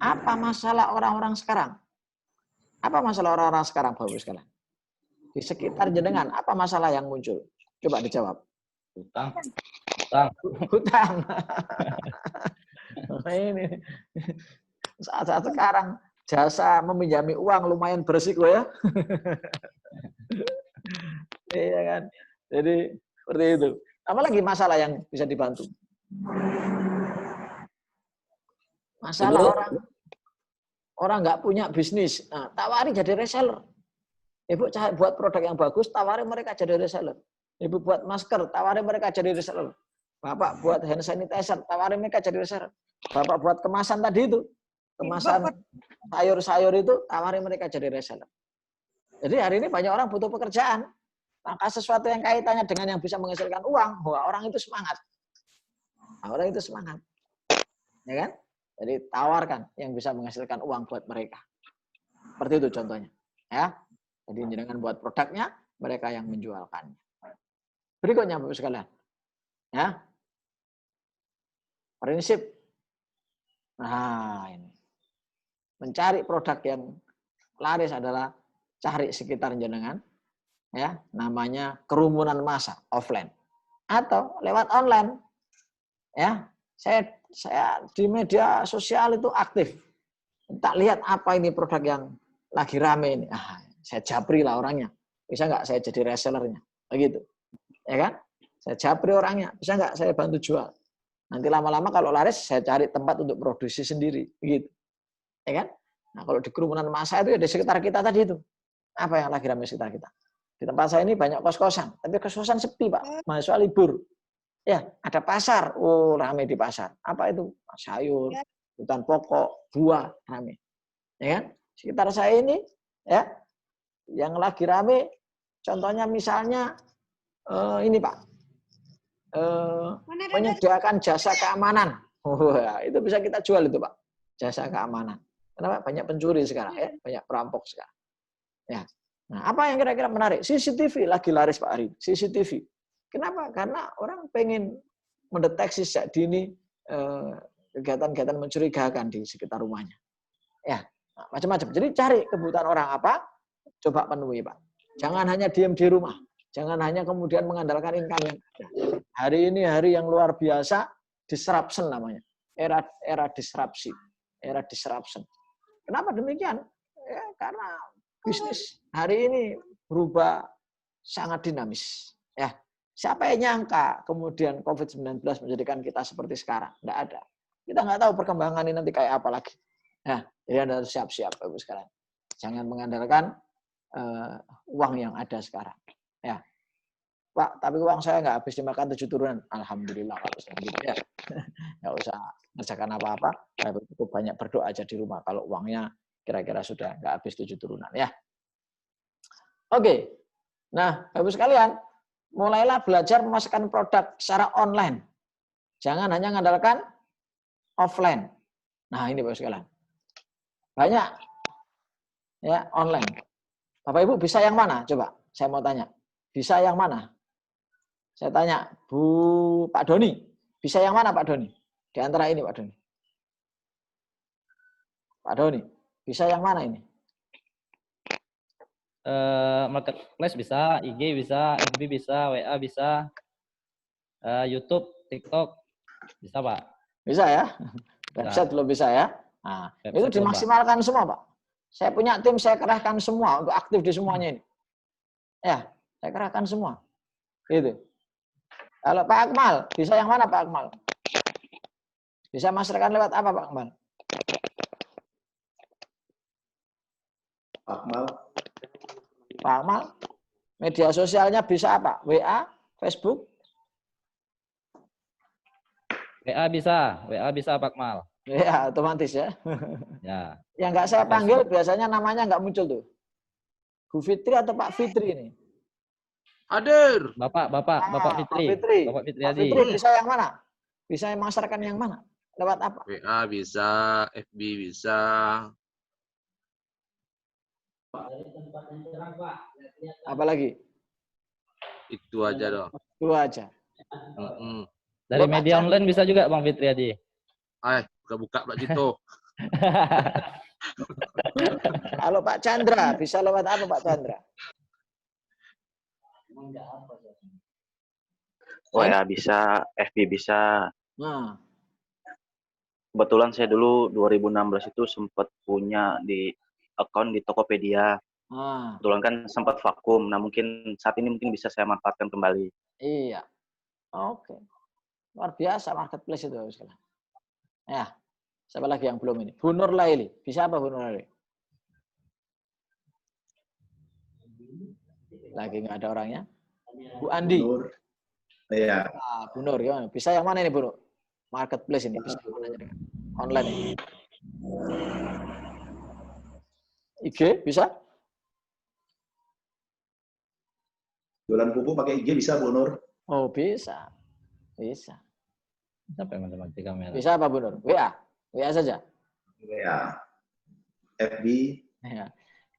apa masalah orang-orang sekarang? Apa masalah orang-orang sekarang, Bapak Ibu sekalian? Di sekitar jenengan, apa masalah yang muncul? Coba dijawab. Hutang. Hutang. Ini saat-saat sekarang jasa meminjami uang lumayan beresiko ya. Iya kan? Jadi seperti itu. Apalagi masalah yang bisa dibantu? Masalah orang nggak punya bisnis. Nah, tawari jadi reseller. Ibu buat produk yang bagus, tawari mereka jadi reseller. Ibu buat masker, tawari mereka jadi reseller. Bapak buat hand sanitizer, tawari mereka jadi reseller. Bapak buat kemasan tadi itu, kemasan sayur-sayur itu, tawari mereka jadi reseller. Jadi hari ini banyak orang butuh pekerjaan. Maka sesuatu yang kaitannya dengan yang bisa menghasilkan uang, wah, orang itu semangat. Orang itu semangat. Ya kan? Jadi tawarkan yang bisa menghasilkan uang buat mereka. Seperti itu contohnya. Ya. Jadi jangan buat produknya, mereka yang menjualkannya. Berikutnya Bapak sekalian. Ya. Prinsip. Nah, ini. Mencari produk yang laris adalah cari sekitar jenengan. Ya, namanya kerumunan massa offline atau lewat online. Ya. Saya di media sosial itu aktif. Tak lihat apa ini produk yang lagi rame ini. Saya japri lah orangnya. Bisa nggak saya jadi resellernya? Begitu. Ya kan? Saya japri orangnya. Bisa nggak saya bantu jual? Nanti lama-lama kalau laris, saya cari tempat untuk produksi sendiri. Begitu. Ya kan? Nah, kalau di kerumunan massa itu ya di sekitar kita tadi itu. Apa yang lagi rame di sekitar kita? Di tempat saya ini banyak kos-kosan. Tapi kos-kosan sepi, Pak. Mahasiswa libur. Ya, ada pasar. Oh, rame di pasar. Apa itu? Sayur, hutan pokok, buah, rame. Ya kan? Sekitar saya ini, ya, yang lagi rame, contohnya misalnya, ini Pak, menyediakan jasa keamanan. Wah, itu bisa kita jual itu Pak, jasa keamanan. Kenapa? Banyak pencuri sekarang, ya, banyak perampok sekarang. Ya. Nah, apa yang kira-kira menarik? CCTV lagi laris Pak Ari, CCTV. Kenapa? Karena orang pengen mendeteksi sejak dini kegiatan-kegiatan mencurigakan di sekitar rumahnya. Ya, nah, macam-macam. Jadi cari kebutuhan orang apa, coba penuhi Pak. Jangan hanya diam di rumah. Jangan hanya kemudian mengandalkan income yang ada. Hari ini hari yang luar biasa, disruption namanya. Era disrupsi. Era disruption. Kenapa demikian? Ya, karena bisnis hari ini berubah sangat dinamis. Ya. Siapa yang nyangka kemudian COVID-19 menjadikan kita seperti sekarang? Tidak ada. Kita nggak tahu perkembangan ini nanti kayak apa lagi. Nah, jadi Anda harus siap-siap Bapak sekarang. Jangan mengandalkan uang yang ada sekarang. Ya, Pak, tapi uang saya nggak habis dimakan 7 turunan. Alhamdulillah kalau gitu ya. Nggak usah ngerjakan apa-apa. Cukup banyak berdoa aja di rumah. Kalau uangnya kira-kira sudah nggak habis 7 turunan ya. Oke. Nah, Bapak sekalian, mulailah belajar memasarkan produk secara online. Jangan hanya mengandalkan offline. Nah, ini Bapak sekalian. Banyak ya online. Bapak Ibu bisa yang mana? Coba saya mau tanya. Bisa yang mana? Saya tanya, Pak Doni. Bisa yang mana Pak Doni? Di antara ini Pak Doni. Pak Doni, bisa yang mana ini? Marketplace bisa, IG bisa, FB bisa, WA bisa, YouTube, TikTok bisa Pak. Bisa ya? Website belum bisa ya? Nah, itu dimaksimalkan semua Pak. Saya punya tim, saya kerahkan semua untuk aktif di semuanya ini. Ya, saya kerahkan semua. Gitu. Kalau Pak Akmal, bisa yang mana Pak Akmal? Bisa masarkan lewat apa Pak Akmal? Akmal, Pak Akmal, media sosialnya bisa apa? WA, Facebook? WA bisa Pak Akmal. Ya, otomatis ya. Ya. Yang nggak saya panggil biasanya namanya nggak muncul tuh. Bu Fitri atau Pak Fitri ini? Hadir. Bapak Pak Fitri. Fitri. Bapak Fitri Pak Adi. Fitri bisa yang mana? Bisa memasarkan yang mana? Lewat apa? WA bisa, FB bisa. Apalagi? Itu aja dong. Dua aja. Dari Buat media Pak online bisa juga Bang Fitri Adi. Buka-buka Pak Cito. Kalau Pak Chandra, bisa lewat apa Pak Chandra? WA bisa, FB bisa. Nah, Kebetulan saya dulu 2016 itu sempat punya di akun di Tokopedia. nah, Kebetulan kan sempat vakum. Nah, mungkin saat ini mungkin bisa saya manfaatkan kembali. iya. Oke. Luar biasa marketplace itu. Ya, siapa lagi yang belum ini? Bu Nur Laili. Bisa apa Bu Nur Laili? Lagi nggak ada orangnya. Bu Andi. Nur. Iya. Bu Nur, gimana? Bisa yang mana ini Bu Nur? Marketplace ini. Bisa online ini. IG bisa? Jualan pupuk pakai IG bisa, Bu Nur? Oh, bisa. Bisa. Sampai mati kamera. Bisa apa Bu Nur? WA? WA saja? Ya. FB. Ya.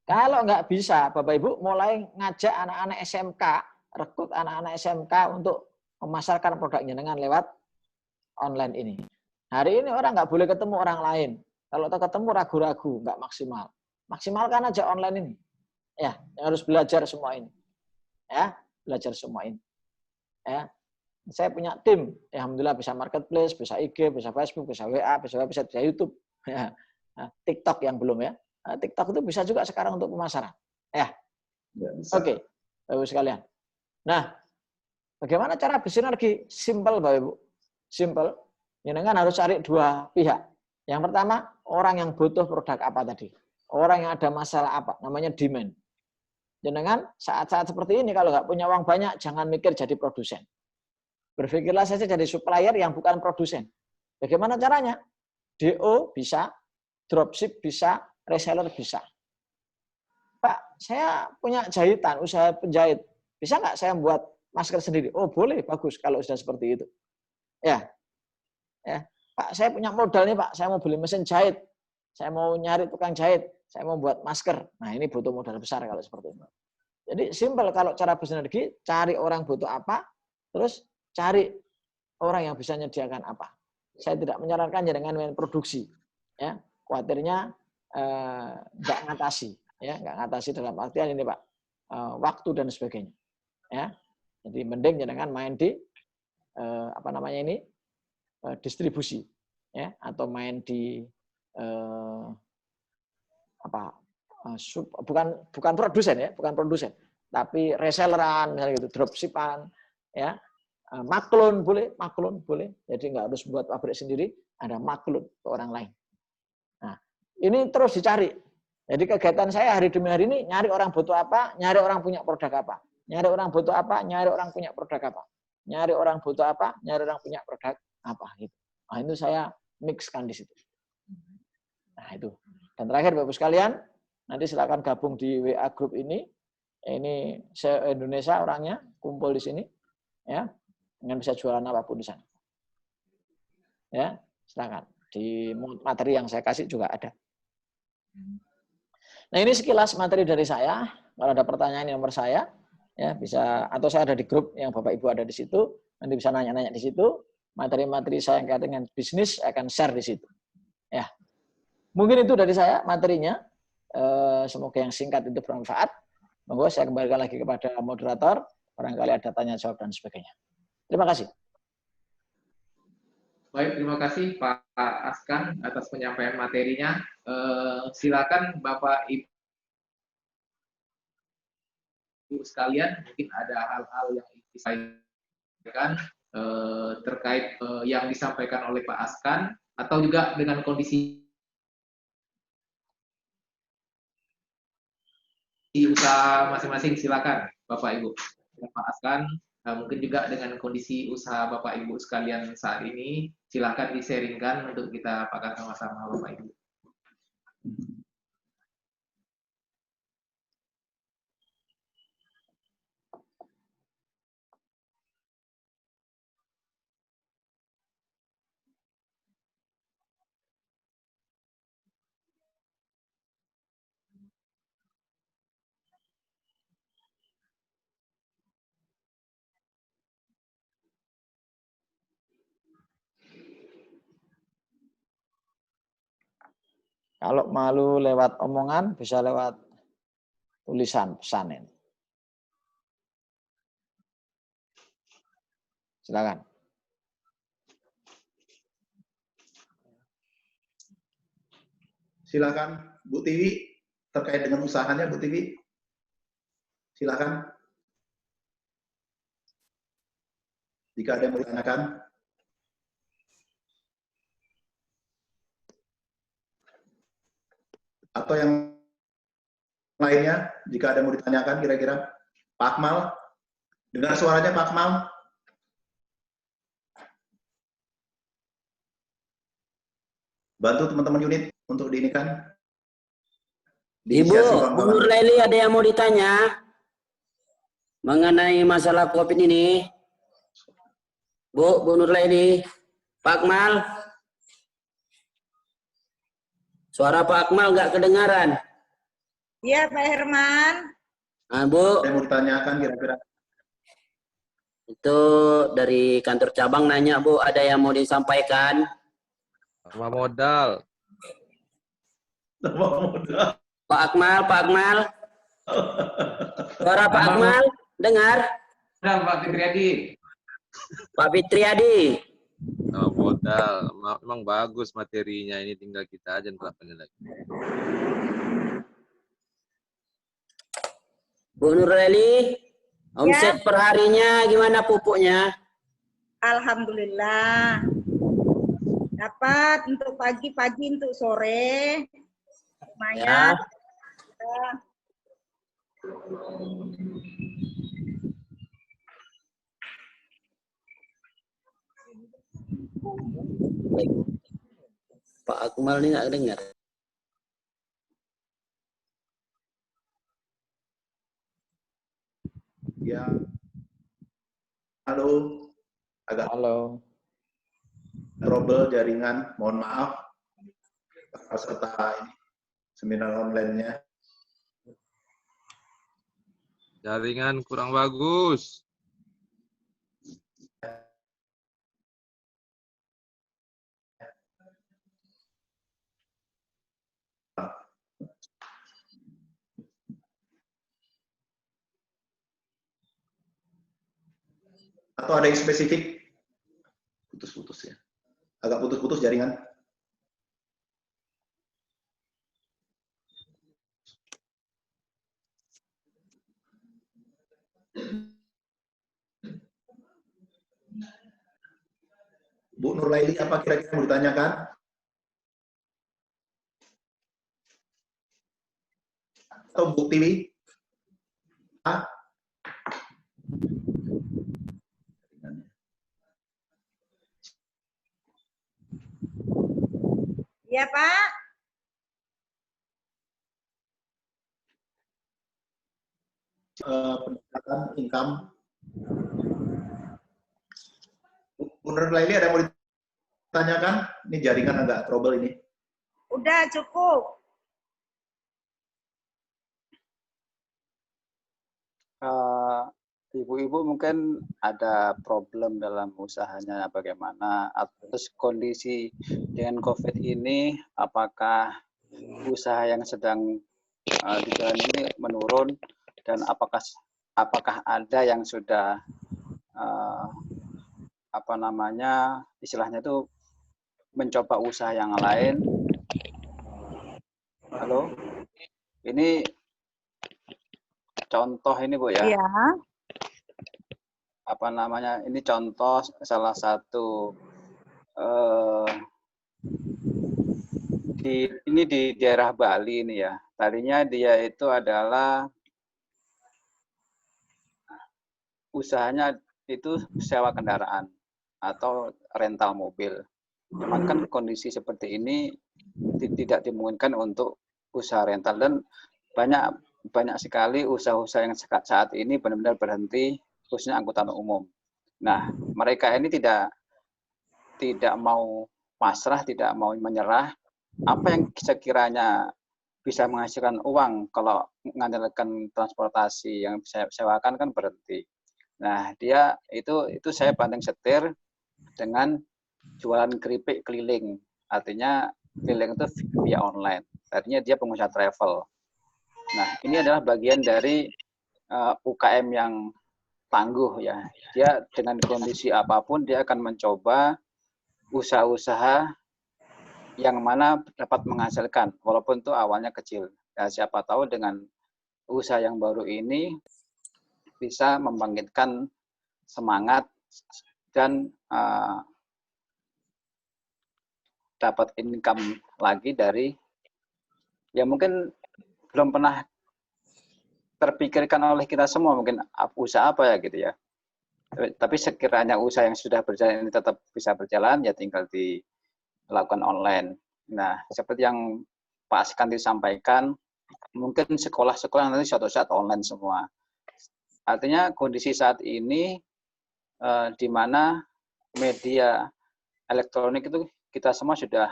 Kalau nggak bisa, Bapak Ibu mulai ngajak anak-anak SMK, rekrut anak-anak SMK untuk memasarkan produknya dengan lewat online ini. Hari ini orang nggak boleh ketemu orang lain. Kalau ketemu ragu-ragu, nggak maksimal. Maksimalkan aja online ini. Ya, harus belajar semua ini. Ya, belajar semua ini. Ya, saya punya tim. Ya, alhamdulillah bisa marketplace, bisa IG, bisa Facebook, bisa WA, bisa website, bisa YouTube. Ya, TikTok yang belum ya. TikTok itu bisa juga sekarang untuk pemasaran. Ya. Oke, Bapak Ibu sekalian. Nah, bagaimana cara bersinergi? Simple, Bapak Ibu. Simple. Jenengan harus cari dua pihak. Yang pertama, orang yang butuh produk apa tadi. Orang yang ada masalah apa. Namanya demand. Jenengan saat-saat seperti ini, kalau nggak punya uang banyak, jangan mikir jadi produsen. Berpikirlah saja jadi supplier yang bukan produsen. Bagaimana caranya? DO bisa, dropship bisa, reseller bisa. Pak, saya punya jahitan, usaha penjahit. Bisa nggak saya membuat masker sendiri? Oh boleh, bagus kalau sudah seperti itu. Ya, Pak, saya punya modal nih Pak, saya mau beli mesin jahit. Saya mau nyari tukang jahit. Saya mau buat masker. Nah ini butuh modal besar kalau seperti itu. Jadi simpel kalau cara bersinergi, cari orang butuh apa, terus cari orang yang bisa menyediakan apa. Saya tidak menyarankan dengan produksi. Ya, khawatirnya nggak ngatasi, ya nggak ngatasi dalam artian ini Pak, waktu dan sebagainya, ya. Jadi mending jangan main di distribusi, ya, atau main di bukan produsen ya, bukan produsen, tapi reselleran misalnya gitu, dropshipan, ya, maklun boleh, jadi nggak harus buat pabrik sendiri, ada maklun ke orang lain. Ini terus dicari. Jadi kegiatan saya hari demi hari ini nyari orang butuh apa, nyari orang punya produk apa. Nyari orang butuh apa, nyari orang punya produk apa. Nyari orang butuh apa, nyari orang punya produk apa gitu. Nah, itu saya mixkan di situ. Nah, itu. Dan terakhir Bapak sekalian, nanti silakan gabung di WA group ini. Ini se-Indonesia orangnya kumpul di sini, ya. Dengan bisa jualan apapun di sana. Ya, silakan. Di materi yang saya kasih juga ada. Nah ini sekilas materi dari saya. Kalau ada pertanyaan nomor saya, ya bisa, atau saya ada di grup yang Bapak Ibu ada di situ, nanti bisa nanya-nanya di situ. Materi-materi saya yang kaitan dengan bisnis akan share di situ. Ya, mungkin itu dari saya materinya. Semoga yang singkat itu bermanfaat. Monggo saya kembalikan lagi kepada moderator. Barangkali ada tanya jawab dan sebagainya. Terima kasih. Baik, terima kasih Pak Askan atas penyampaian materinya. Silakan Bapak Ibu sekalian, mungkin ada hal-hal yang ingin disampaikan terkait yang disampaikan oleh Pak Askan, atau juga dengan kondisi usaha masing-masing. Silakan Bapak Ibu. Dengan Pak Askan, mungkin juga dengan kondisi usaha Bapak Ibu sekalian saat ini, silakan di-sharingkan untuk kita pakar sama-sama Bapak Ibu. Kalau malu lewat omongan, bisa lewat tulisan pesanin. Silakan. Silakan Bu Tiwi terkait dengan usahanya, Bu Tiwi. Silakan. Jika ada yang mau ditanyakan. Atau yang lainnya, jika ada yang mau ditanyakan kira-kira. Pak Akmal, dengar suaranya Pak Akmal? Bantu teman-teman unit untuk diinikan. Ibu, Bu Nurlaili ada yang mau ditanya mengenai masalah COVID ini? Bu Nurlaili, Pak Akmal. Suara Pak Akmal nggak kedengaran. Iya, Pak Herman. Nah, Bu. Saya mau ditanyakan kira-kira. Itu dari kantor cabang nanya, Bu, ada yang mau disampaikan? Sama modal. Sama modal. Pak Akmal. Suara Pak Akmal, dengar? Pak Fitriadi. Pak Fitriadi. Sama modal. Memang bagus materinya, ini tinggal kita aja nerapinnya lagi. Bu Nurlaili, omset per harinya gimana pupuknya? Alhamdulillah. Dapat untuk pagi, untuk sore. Lumayan. Baik. Pak Akmal ini nggak dengar. Ya. Halo. Agak Halo. trouble jaringan, mohon maaf. Serta ini seminar online-nya. Jaringan kurang bagus. Atau ada yang spesifik? Putus-putus ya. Agak putus-putus jaringan. Bu Nurlaili, apa kira-kira mau ditanyakan? Atau Bu Tiwi? Iya, Pak. Pendapatan income. Bu Nurlaili ada yang mau ditanyakan? Ini jaringan agak trouble ini. Udah cukup. Ibu-ibu mungkin ada problem dalam usahanya bagaimana, atas kondisi dengan COVID ini, apakah usaha yang sedang dijalani ini menurun, dan apakah ada yang sudah istilahnya itu mencoba usaha yang lain. Halo, ini contoh ini Bu ya. Iya. Apa namanya? Ini contoh salah satu ini di daerah Bali ini ya. Tadinya dia itu adalah usahanya itu sewa kendaraan atau rental mobil. Cuman kan kondisi seperti ini tidak dimungkinkan untuk usaha rental, dan banyak sekali usaha-usaha yang saat ini benar-benar berhenti, khususnya angkutan umum. Nah, mereka ini tidak mau pasrah, tidak mau menyerah. Apa yang sekiranya bisa menghasilkan uang kalau mengandalkan transportasi yang saya sewakan kan berhenti. Nah, dia itu saya banding setir dengan jualan keripik keliling. Artinya keliling itu via online. Artinya dia pengusaha travel. Nah, ini adalah bagian dari UKM yang tangguh ya. Dia dengan kondisi apapun dia akan mencoba usaha-usaha yang mana dapat menghasilkan, walaupun itu awalnya kecil. Nah, siapa tahu dengan usaha yang baru ini bisa membangkitkan semangat dan dapat income lagi dari yang mungkin belum pernah terpikirkan oleh kita semua, mungkin usaha apa ya gitu ya. Tapi sekiranya usaha yang sudah berjalan ini tetap bisa berjalan, ya tinggal dilakukan online. Nah, seperti yang Pak Askan disampaikan, mungkin sekolah-sekolah nanti suatu saat online semua. Artinya kondisi saat ini di mana media elektronik itu kita semua sudah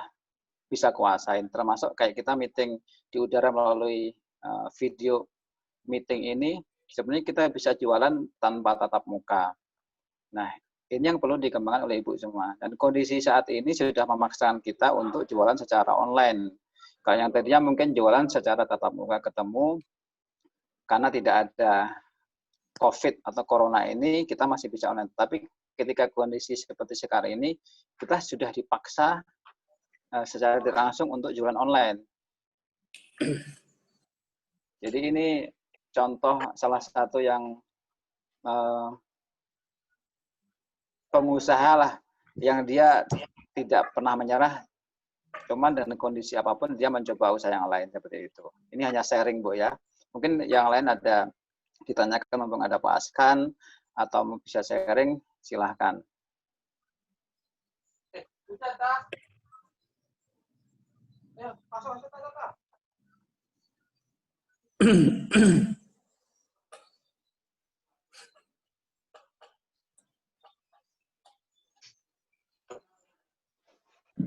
bisa kuasain, termasuk kayak kita meeting di udara melalui video meeting ini, sebenarnya kita bisa jualan tanpa tatap muka. Nah, ini yang perlu dikembangkan oleh Ibu semua. Dan kondisi saat ini sudah memaksakan kita untuk jualan secara online. Kalau yang tadinya mungkin jualan secara tatap muka ketemu, karena tidak ada COVID atau Corona ini, kita masih bisa online. Tapi ketika kondisi seperti sekarang ini, kita sudah dipaksa secara tidak langsung untuk jualan online. Jadi ini contoh salah satu yang pengusaha lah, yang dia tidak pernah menyerah, cuman dengan kondisi apapun dia mencoba usaha yang lain seperti itu. Ini hanya sharing Bu ya. Mungkin yang lain ada ditanyakan, mumpung ada Pak Askan atau bisa sharing, silahkan.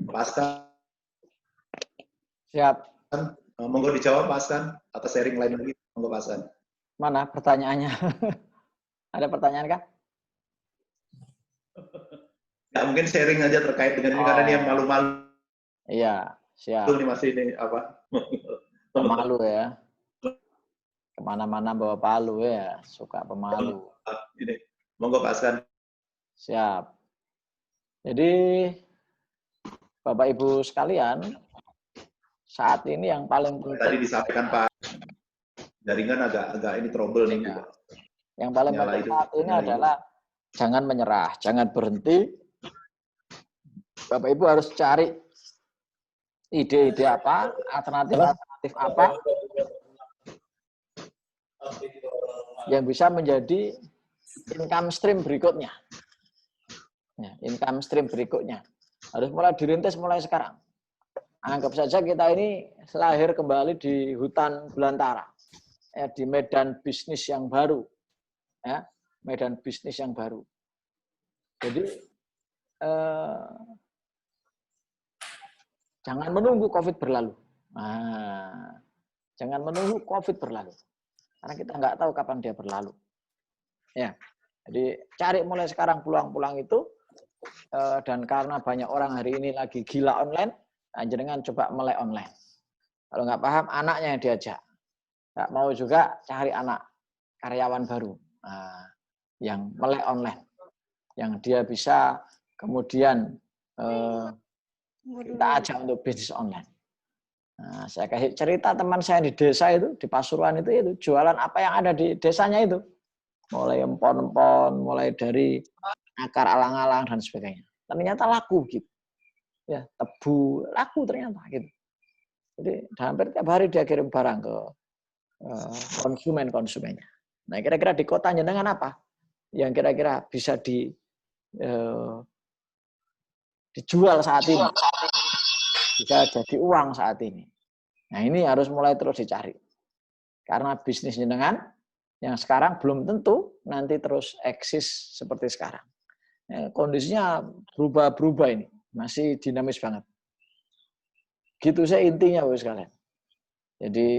Pak Askan, Siap. monggo dijawab Pak Askan, atau sharing lain lagi, monggo Pak Askan. Mana pertanyaannya? Ada pertanyaan kah? Ya, mungkin sharing aja terkait dengan ini, karena ini yang malu-malu. Iya, siap. Ini masih ini apa? Pemalu ya. Kemana-mana bawa palu ya, suka pemalu. Ini, monggo Pak Askan. Siap. Jadi Bapak Ibu sekalian, saat ini yang paling penting. Tadi disampaikan Pak, jaringan agak ini trouble nih. Ya. Yang paling penting saat ini adalah jangan menyerah, jangan berhenti. Bapak Ibu harus cari ide-ide apa, alternatif apa yang bisa menjadi income stream berikutnya. Ya, income stream berikutnya. Harus mulai dirintis mulai sekarang. Anggap saja kita ini lahir kembali di hutan belantara. Ya, di medan bisnis yang baru. Ya, medan bisnis yang baru. Jadi jangan menunggu COVID berlalu. Nah, jangan menunggu COVID berlalu. Karena kita nggak tahu kapan dia berlalu. Ya, jadi cari mulai sekarang peluang-peluang itu. Dan karena banyak orang hari ini lagi gila online, jangan coba melek online. Kalau nggak paham, anaknya yang diajak. Nggak mau juga cari anak karyawan baru yang melek online, yang dia bisa kemudian Kita ajak untuk bisnis online. Nah, saya kasih cerita teman saya di desa itu, di Pasuruan itu jualan apa yang ada di desanya itu. Mulai empon-empon, mulai dari akar alang-alang dan sebagainya. Ternyata laku gitu. Ya, tebu laku ternyata gitu. Jadi hampir tiap hari dia kirim barang ke konsumennya. Nah, kira-kira di kota jenengan apa yang kira-kira bisa dijual saat ini, bisa jadi uang saat ini. Nah, ini harus mulai terus dicari. Karena bisnis jenengan yang sekarang belum tentu nanti terus eksis seperti sekarang. Kondisinya berubah-berubah ini, masih dinamis banget. Gitu saya intinya, Bapak sekalian. Jadi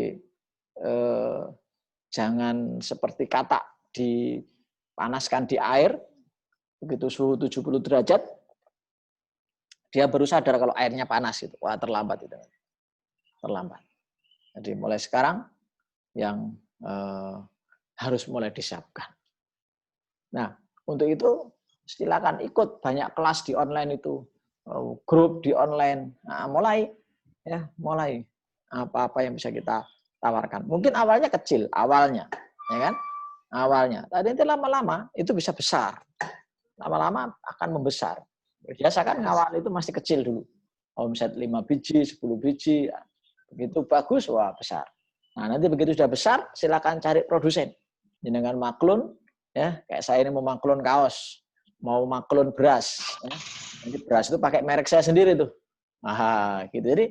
jangan seperti katak dipanaskan di air, begitu suhu 70 derajat, dia baru sadar kalau airnya panas itu. Wah, terlambat itu. Terlambat. Jadi mulai sekarang yang harus mulai disiapkan. Nah, untuk itu silakan ikut banyak kelas di online itu, grup di online. Nah, mulai apa-apa yang bisa kita tawarkan. Mungkin awalnya kecil, ya kan? Awalnya. Tapi nanti lama-lama itu bisa besar. Lama-lama akan membesar. Biasa kan awal itu masih kecil dulu. Omset 5 biji, 10 biji. Begitu bagus, wah besar. Nah, nanti begitu sudah besar, silakan cari produsen. Dengan maklun, ya, kayak saya ini mau maklun kaos, mau maklun beras. Ya. Nanti beras itu pakai merek saya sendiri tuh. Gitu. Jadi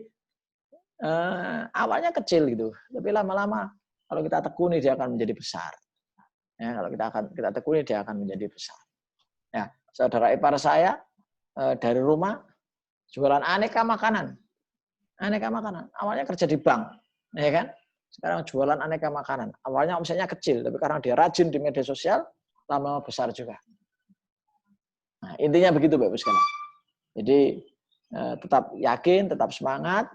awalnya kecil gitu, tapi lama-lama kalau kita tekuni dia akan menjadi besar. Ya, kalau kita tekuni dia akan menjadi besar. Ya, saudara ipar saya dari rumah jualan aneka makanan. Aneka makanan. Awalnya kerja di bank, ya kan? Sekarang jualan aneka makanan. Awalnya omsetnya kecil, tapi karena dia rajin di media sosial, lama-lama besar juga. Nah, intinya begitu, Bapak sekalian. Jadi tetap yakin, tetap semangat,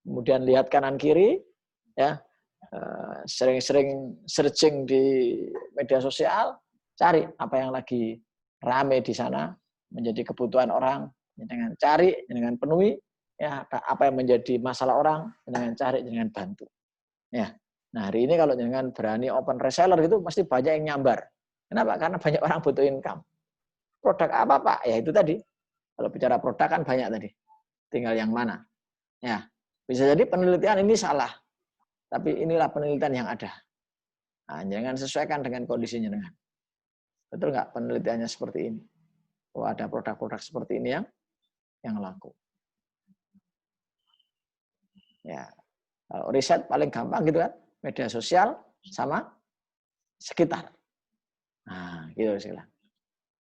kemudian lihat kanan kiri, ya, sering-sering searching di media sosial, cari apa yang lagi rame di sana, menjadi kebutuhan orang, dengan cari, dengan penuhi, ya, apa yang menjadi masalah orang, dengan cari, dengan bantu. Ya. Nah, hari ini kalau dengan berani open reseller itu pasti banyak yang nyambar. Kenapa? Karena banyak orang butuh income. Produk apa, Pak? Ya itu tadi. Kalau bicara produk kan banyak tadi. Tinggal yang mana. Ya. Bisa jadi penelitian ini salah. Tapi inilah penelitian yang ada. Nah, jangan sesuaikan dengan kondisinya dengan. Betul nggak penelitiannya seperti ini? Oh, ada produk-produk seperti ini yang laku. Ya. Kalau riset paling gampang gitu kan, media sosial sama sekitar. Nah, gitu sekitar.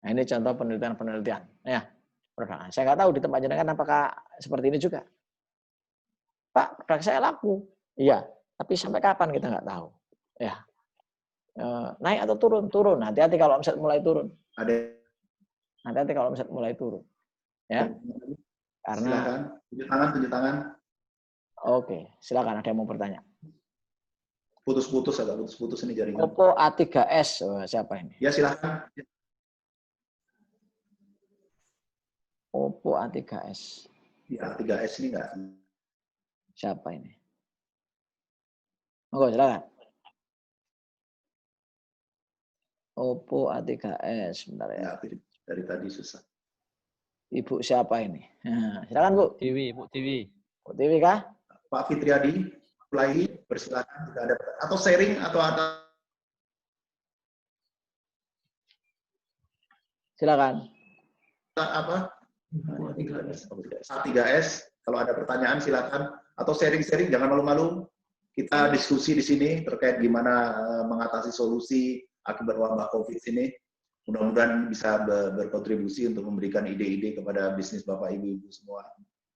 Nah, ini contoh penelitian-penelitian. Ya, produk. Saya nggak tahu di tempat jenengan apakah seperti ini juga. Pak, produk saya laku. Iya, tapi sampai kapan kita nggak tahu. Ya, naik atau turun? Turun. Hati-hati kalau omset mulai turun. Hati-hati kalau omset mulai turun. Ya, karena. Silakan, tunjuk tangan. Oke, silakan ada yang mau bertanya. Putus-putus ini jaringan. Oppo A3s, siapa ini? Ya, silakan. Oppo A3s. Ya, A3s ini enggak. Siapa ini? Monggo, silakan. Oppo A3s, sebentar ya. Dari tadi susah. Ibu siapa ini? Nah, silakan, Bu. Bu Tiwi. Bu Tiwi kah? Pak Fitriadi, mulai bersilakan jika ada atau sharing atau ada. Silakan. Apa? A3S, kalau ada pertanyaan silakan atau sharing-sharing, jangan malu-malu. Kita diskusi di sini terkait gimana mengatasi solusi akibat wabah COVID ini. Mudah-mudahan bisa berkontribusi untuk memberikan ide-ide kepada bisnis Bapak Ibu semua.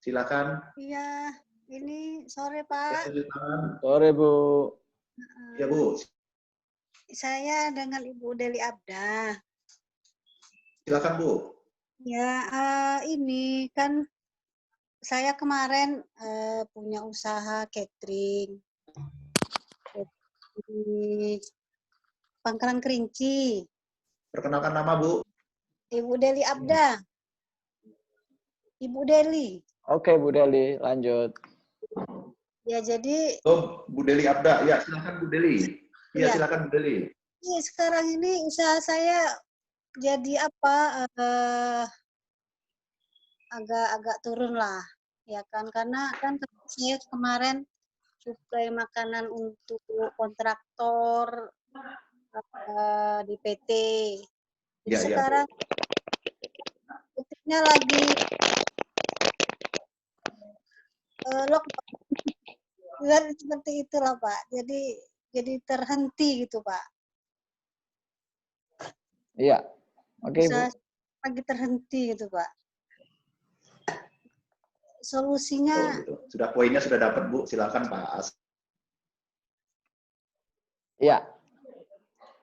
Silakan. Iya, ini sore Pak. Sore Bu. Ya Bu. Saya dengan Ibu Deli Abda. Silakan Bu. Ya, ini kan saya kemarin punya usaha catering di Pangkalan Kerinci. Perkenalkan nama Bu. Ibu Deli Abda. Ibu Deli. Oke, Bu Deli, lanjut. Ya, jadi Oh, Bu Deli Abda. Ya, silakan Bu Deli. Iya, ya, silakan Bu Deli. sekarang ini usaha saya jadi apa? Agak-agak turun lah, ya kan? Karena kan saya kemarin suplai makanan untuk kontraktor di PT. Jadi Iya, iya. sekarang PT-nya lagi lockdown. Seperti itulah Pak. Jadi terhenti gitu Pak. Iya. Oke, Bu. Usaha lagi terhenti gitu Pak. Solusinya Oh, gitu. Sudah poinnya sudah dapat Bu, silakan Pak As. Iya.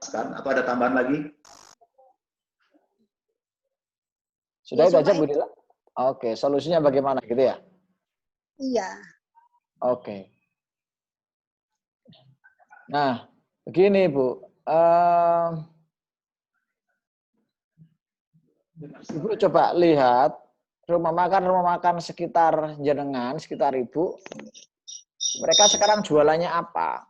Atau ada tambahan lagi? Sudah itu Ya, aja cuma Bu Dila? Oke, solusinya bagaimana gitu ya? iya. Oke. Nah, begini Bu. Ibu coba lihat rumah makan sekitar jenengan, sekitar Ibu. Mereka sekarang jualannya apa?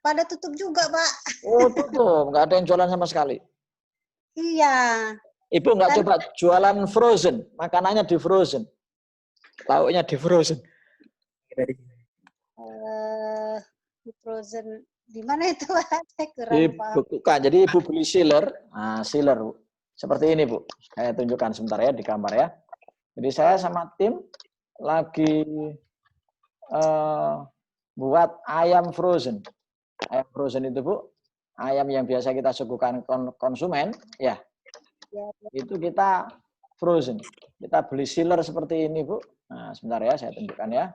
Pada tutup juga Pak. Oh, tutup. Nggak ada yang jualan sama sekali. Iya. Ibu nggak coba jualan frozen, makanannya di frozen, lauknya di frozen. Di frozen di mana itu Pak? Saya kurang paham. Dibekukan. Jadi Ibu beli sealer. Nah, sealer Bu. Seperti ini Bu. Saya tunjukkan sebentar ya di gambar ya. Jadi saya sama tim lagi buat ayam frozen. Ayam frozen itu Bu, ayam yang biasa kita suguhkan konsumen, ya. Itu kita frozen. Kita beli sealer seperti ini Bu. Nah, sebentar ya, saya tunjukkan ya.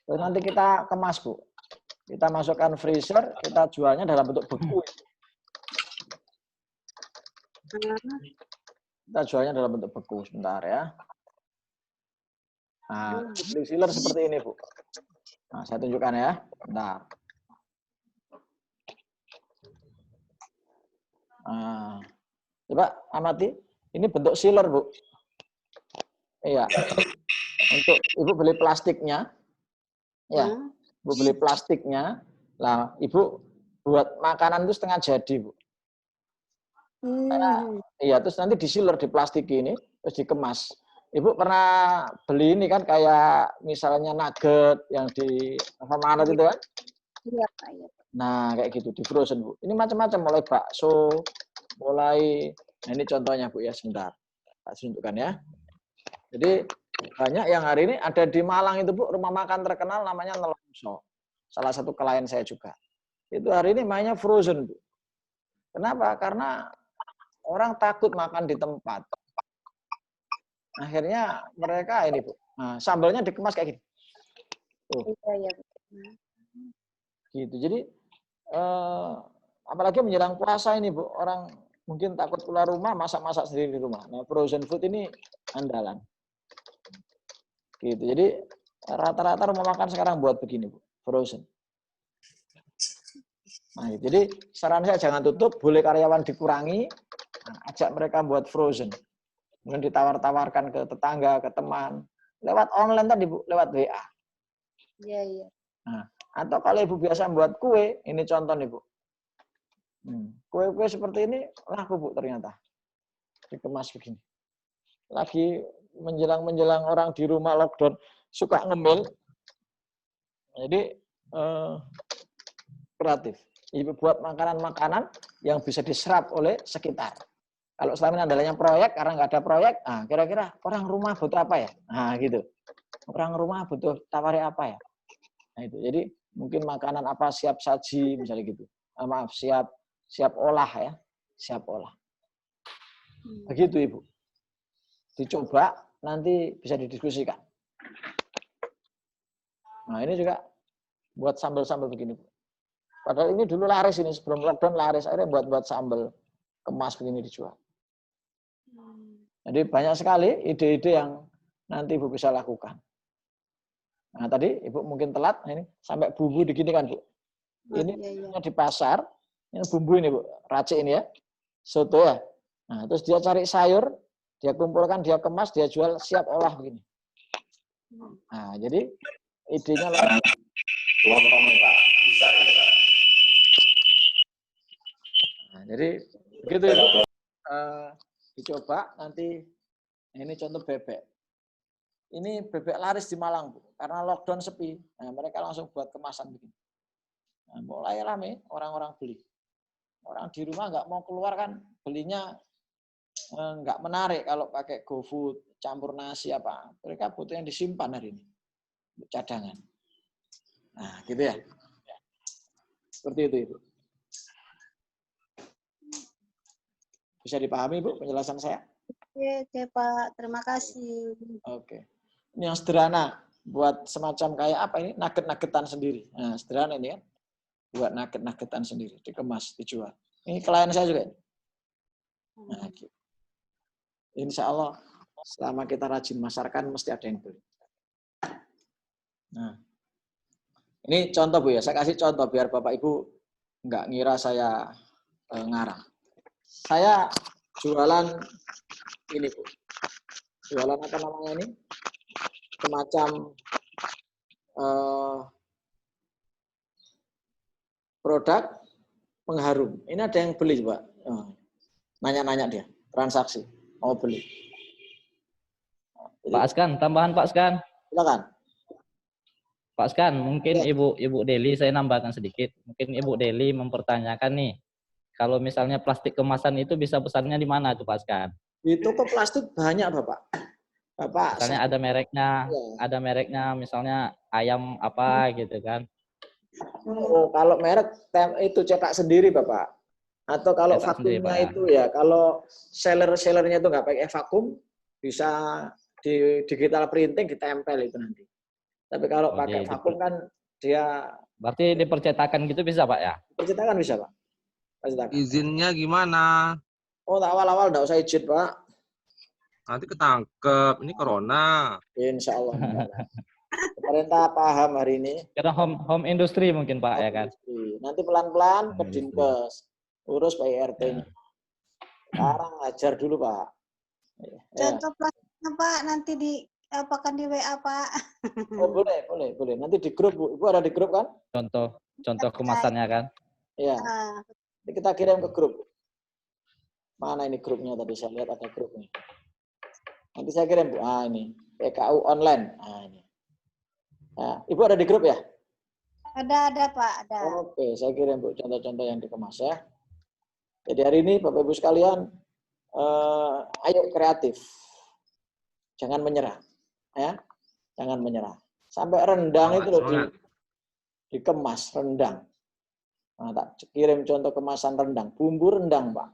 Terus nanti kita kemas Bu. Kita masukkan freezer, kita jualnya dalam bentuk beku. Kita jualnya dalam bentuk beku, sebentar ya. Nah, beli sealer seperti ini Bu. Nah, saya tunjukkan ya. Bentar. Nah, coba amati. Ini bentuk sealer Bu. Iya. Untuk Ibu beli plastiknya. Ya. Ibu beli plastiknya. Lah, Ibu buat makanan itu setengah jadi Bu. Iya, terus nanti di sealer di plastik ini, terus dikemas. Ibu pernah beli ini kan kayak misalnya nugget yang di Alfamart itu kan? Iya, Pak. Iya. Nah, kayak gitu di frozen Bu. Ini macam-macam mulai bakso, mulai nah ini contohnya Bu ya, sebentar. Tak tunjukkan ya. Jadi banyak yang hari ini ada di Malang itu Bu, rumah makan terkenal namanya Nelongso. Salah satu klien saya juga. Itu hari ini mainnya frozen Bu. Kenapa? Karena orang takut makan di tempat. Akhirnya mereka ini Bu, nah, sambalnya dikemas kayak gini. Tuh. Iya. Gitu. Jadi apalagi menjelang puasa ini Bu, orang mungkin takut keluar rumah, masak-masak sendiri di rumah. Nah, frozen food ini andalan. Gitu. Jadi rata-rata rumah makan sekarang buat begini Bu, frozen. Nah, gitu. Jadi saran saya jangan tutup, boleh karyawan dikurangi, nah, ajak mereka buat frozen. Kemudian ditawar-tawarkan ke tetangga, ke teman. Lewat online tadi Bu, lewat WA. Iya. Nah, atau kalau Ibu biasa buat kue, ini contoh nih Bu. Kue-kue seperti ini laku Bu ternyata. Dikemas begini. Lagi menjelang orang di rumah lockdown suka ngemil. Jadi kreatif. Ibu buat makanan-makanan yang bisa diserap oleh sekitar. Kalau selama ini andalanya proyek, karena nggak ada proyek, nah kira-kira orang rumah butuh apa ya? Nah gitu. Orang rumah butuh tawari apa ya? Nah itu. Jadi mungkin makanan apa siap saji misalnya gitu. Maaf, siap olah ya. Siap olah. Begitu Ibu. Dicoba, nanti bisa didiskusikan. Nah ini juga buat sambal-sambal begini. Padahal ini dulu laris ini, sebelum lockdown laris. Akhirnya buat sambal kemas begini dijual. Jadi banyak sekali ide-ide yang nanti Ibu bisa lakukan. Nah tadi Ibu mungkin telat, ini sampai bumbu digini kan Bu. Ini di pasar, ini bumbu ini Bu, racik ini ya, soto ya. Nah terus dia cari sayur, dia kumpulkan, dia kemas, dia jual, siap olah begini. Nah, jadi idenya lah. Nah, jadi begitu Ibu. Dicoba nanti. Ini contoh bebek. Ini bebek laris di Malang, Bu. Karena lockdown sepi. Nah, mereka langsung buat kemasan begini. Nah, mulai rame orang-orang beli. Orang di rumah nggak mau keluar kan, belinya nggak menarik kalau pakai GoFood, campur nasi apa. Mereka butuh yang disimpan hari ini. Cadangan. Nah, gitu ya. Seperti itu, Ibu. Bisa dipahami, Bu, penjelasan saya? Oke, Pak. Terima kasih. Oke. Ini yang sederhana. Buat semacam kayak apa ini? Nugget-nuggetan sendiri. Nah, sederhana ini kan. Buat nugget-nuggetan sendiri. Dikemas, dijual. Ini klien saya juga. Nah, gitu. Insya Allah, selama kita rajin masarkan, mesti ada yang beli. Nah, ini contoh, Bu ya. Saya kasih contoh biar Bapak Ibu nggak ngira saya ngarang. Saya jualan ini, Bu. Jualan apa namanya ini? Semacam produk pengharum. Ini ada yang beli, Pak. Nanya-nanya dia, transaksi, mau beli. Pak Askan, tambahan Pak Askan. Silakan. Pak Askan, mungkin Ya. Ibu Deli saya nambahkan sedikit. Mungkin Ibu Deli mempertanyakan nih, kalau misalnya plastik kemasan itu bisa pesannya di mana tuh Pak Askan? Di toko plastik banyak, Bapak. Bapak. Misalnya ada mereknya, misalnya ayam apa gitu kan? Oh, kalau merek itu cetak sendiri, Bapak. Atau kalau Cetak sendiri, vakumnya Pak, ya. itu ya, kalau sellernya itu nggak pakai vakum, bisa di digital printing ditempel itu nanti. Tapi kalau pakai vakum kan dia. Berarti dipercetakan gitu bisa, Pak, ya? Percetakan bisa, Pak. Percetakan. Izinnya gimana? Oh, awal-awal nggak usah izin, Pak. Nanti ketangkep. Ini corona. Insya Allah. Pemerintah paham hari ini. Karena home industry mungkin, Pak, ya kan? Nanti pelan-pelan ke Dinkes. Urus PIRT-nya. Sekarang ajar dulu, Pak. Contoh plastiknya, Pak, nanti apakan di WA, Pak. Oh, boleh. Nanti di grup, Bu. Ibu ada di grup kan? Contoh kemasannya kan? Iya. Nanti kita kirim ke grup. Mana ini grupnya tadi? Saya lihat ada grupnya. Nanti saya kirim, Bu. Ah, ini. PKU online. Ah, ini. Nah, Ibu ada di grup ya? Ada, Pak. Ada. Oke, saya kirim, Bu, contoh-contoh yang dikemas ya. Jadi hari ini, Bapak Ibu sekalian, ayo kreatif. Jangan menyerah. Ya, jangan menyerah. Sampai rendang itu loh dikemas, rendang. Nah, tak kirim contoh kemasan rendang. Bumbu rendang, Pak.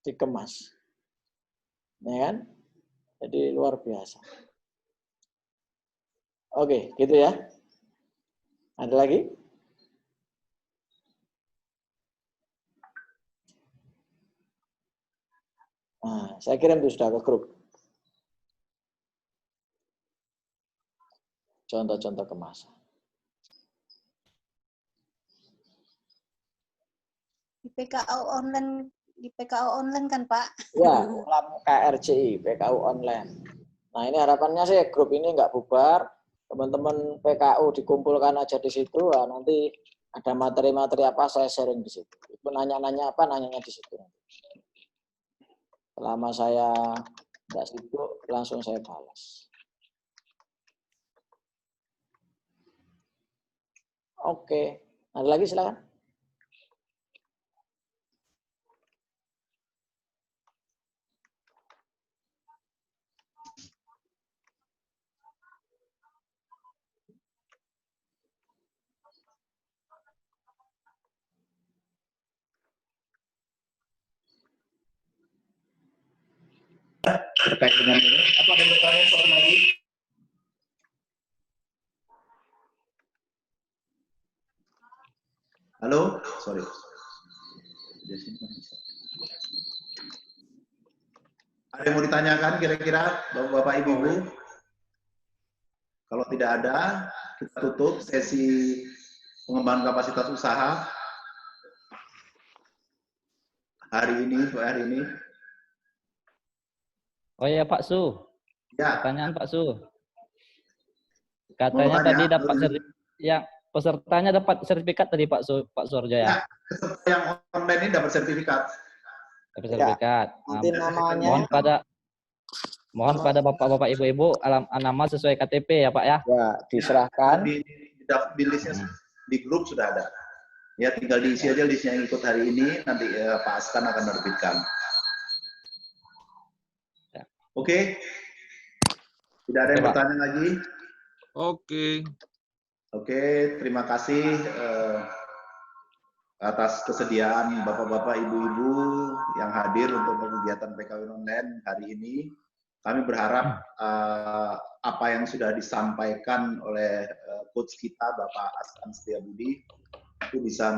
Dikemas. Ya kan? Jadi luar biasa. Oke, gitu ya. Ada lagi? Nah, saya kirim itu sudah ke grup. Contoh-contoh kemasan. Di PKU online kan, Pak? Ya, KRCI, PKU online. Nah, ini harapannya sih grup ini nggak bubar. Teman-teman PKU dikumpulkan aja di situ. Nah, nanti ada materi-materi apa saya sharing di situ. Itu nanya-nanya apa, nanyanya di situ. Selama saya nggak sibuk, langsung saya balas. Oke, ada lagi silakan. Terkait dengan ini, apa ada yang bertanya soal lagi? Halo, sorry. Ada yang mau ditanyakan kira-kira, Bapak Ibu? Kalau tidak ada, kita tutup sesi pengembangan kapasitas usaha hari ini. Oh ya Pak Su, Ya, pertanyaan Pak Su. mau Katanya tanya, tadi dapat yang pesertanya dapat sertifikat tadi Pak Surjo ya. ya, peserta yang online ini dapat sertifikat. Dapat sertifikat. Nanti namanya Mohon pada bapak-bapak ibu-ibu nama sesuai KTP ya Pak ya. ya diserahkan. Di listnya di grup sudah ada. Ya tinggal diisi aja listnya yang ikut hari ini, nanti Pak Askan akan menerbitkan. Ya. Oke. Tidak ada yang bertanya lagi? Oke. Oke, terima kasih atas kesediaan bapak-bapak, ibu-ibu yang hadir untuk kegiatan PKWin online hari ini. Kami berharap apa yang sudah disampaikan oleh coach kita, Bapak Askan Setiabudi, itu bisa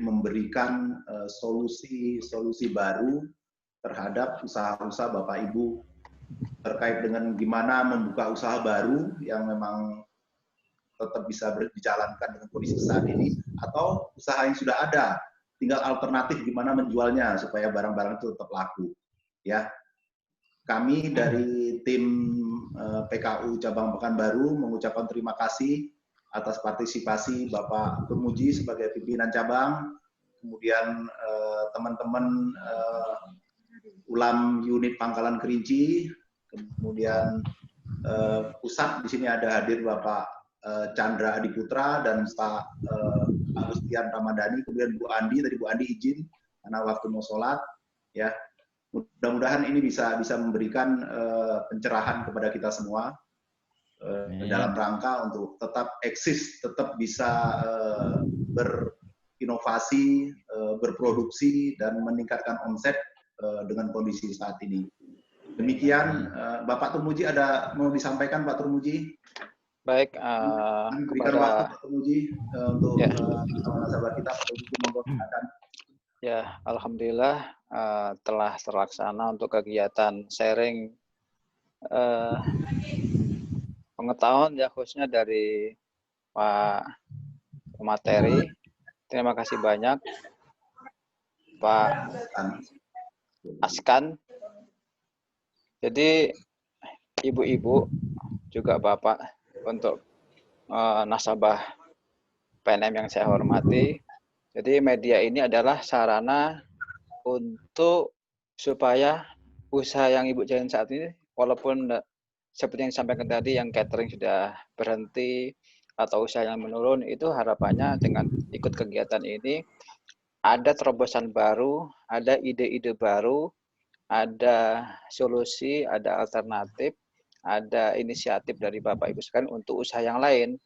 memberikan solusi baru terhadap usaha-usaha Bapak Ibu terkait dengan gimana membuka usaha baru yang memang tetap bisa dijalankan dengan kondisi saat ini, atau usaha yang sudah ada, tinggal alternatif gimana menjualnya supaya barang-barang itu tetap laku. Ya, kami dari tim PKU Cabang Pekanbaru mengucapkan terima kasih atas partisipasi Bapak Turmuji sebagai pimpinan cabang, kemudian teman-teman Ulam Unit Pangkalan Kerinci, kemudian pusat di sini ada hadir Bapak Chandra Adiputra dan Pak Agustian Ramadhani, kemudian Bu Andi, tadi Bu Andi izin karena waktu mau sholat, ya. Mudah-mudahan ini bisa memberikan pencerahan kepada kita semua dalam rangka untuk tetap eksis, tetap bisa berinovasi, berproduksi dan meningkatkan omset dengan kondisi saat ini. Demikian, Bapak Turmuji ada mau disampaikan, Pak Turmuji? Baik, berikan waktu Pak Turmuji untuk sahabat kita, Pak Turmuji, monggo silakan. Ya, alhamdulillah telah terlaksana untuk kegiatan sharing pengetahuan ya khususnya dari Pak Materi. Terima kasih banyak Pak Askan. Jadi ibu-ibu juga Bapak untuk nasabah PNM yang saya hormati. Jadi media ini adalah sarana untuk supaya usaha yang Ibu jalan saat ini, walaupun seperti yang disampaikan tadi, yang catering sudah berhenti atau usaha yang menurun, itu harapannya dengan ikut kegiatan ini ada terobosan baru, ada ide-ide baru, ada solusi, ada alternatif, ada inisiatif dari Bapak Ibu sekalian untuk usaha yang lain.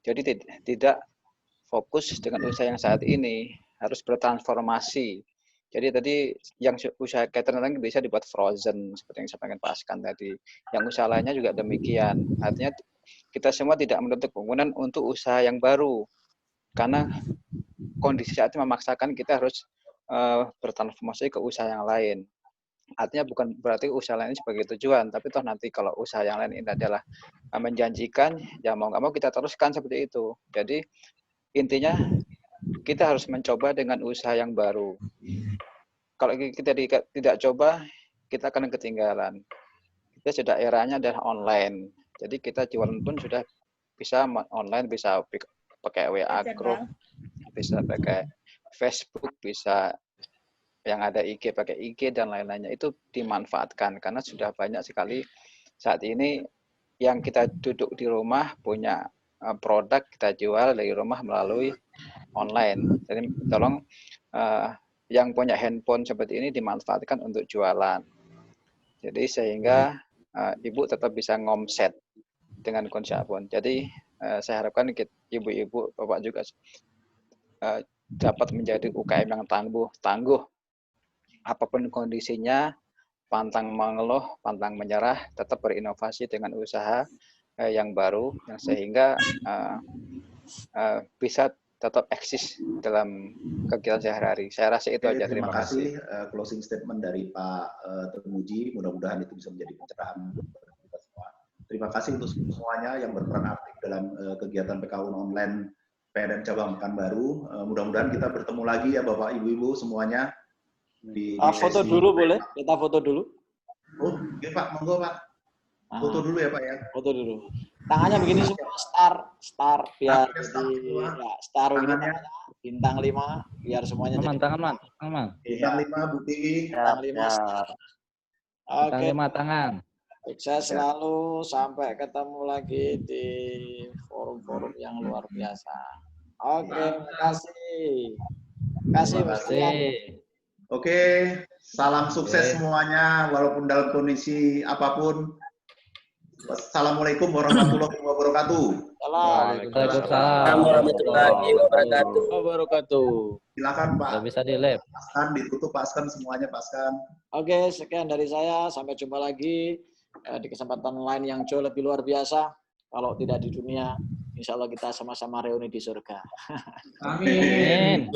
Jadi tidak fokus dengan usaha yang saat ini, harus bertransformasi. Jadi tadi yang usaha catering bisa dibuat frozen, seperti yang disampaikan Pak Askan tadi. Yang usaha lainnya juga demikian. Artinya kita semua tidak menutup kemungkinan untuk usaha yang baru. Karena kondisi saat ini memaksakan kita harus bertransformasi ke usaha yang lain. Artinya bukan berarti usaha lain sebagai tujuan, tapi toh nanti kalau usaha yang lain ini adalah menjanjikan, ya mau nggak mau kita teruskan seperti itu. Jadi intinya kita harus mencoba dengan usaha yang baru. Kalau kita tidak coba, kita akan ketinggalan. Kita sudah eranya adalah online. Jadi kita jualan pun sudah bisa online, bisa pakai WA group, bisa pakai Facebook, bisa yang ada IG pakai IG dan lain-lainnya. Itu dimanfaatkan karena sudah banyak sekali saat ini yang kita duduk di rumah punya produk kita jual dari rumah melalui online. Jadi tolong yang punya handphone seperti ini dimanfaatkan untuk jualan. Jadi sehingga ibu tetap bisa ngomset dengan konsep apapun. Jadi saya harapkan ibu-ibu, bapak juga dapat menjadi UKM yang tangguh. Apapun kondisinya, pantang mengeluh, pantang menyerah, tetap berinovasi dengan usaha yang baru, yang sehingga bisa tetap eksis dalam kegiatan sehari-hari. Saya rasa itu aja. Terima kasih. Closing statement dari Pak Turmuji. Mudah-mudahan itu bisa menjadi pencerahan untuk kita semua. Terima kasih untuk semuanya yang berperan aktif dalam kegiatan PKU online PNM Cabang Pekanbaru. Mudah-mudahan kita bertemu lagi ya Bapak Ibu-ibu semuanya. Di foto dulu boleh? Kita foto dulu. Oh, Oke Pak, monggo Pak. Foto dulu ya Pak ya. Foto dulu. Tangannya begini semua, star biar di ya, star begini tangannya, bintang 5 biar semuanya Aman, jadi tangan, aman. Bintang 5 Bu Tiwi. bintang 5 star. Bintang Oke, 5 tangan. sukses selalu sampai ketemu lagi di forum-forum yang luar biasa. Oke, makasih. Makasih Mas Dian. Oke, salam sukses semuanya walaupun dalam kondisi apapun. Assalamualaikum warahmatullahi wabarakatuh. Waalaikumsalam warahmatullahi wabarakatuh. Silakan Pak. Sudah bisa di lab. Paskan ditutup, paskan semuanya, paskan. Oke, sekian dari saya. Sampai jumpa lagi di kesempatan lain yang jauh lebih luar biasa. Kalau tidak di dunia, insya Allah kita sama-sama reuni di surga. Amin.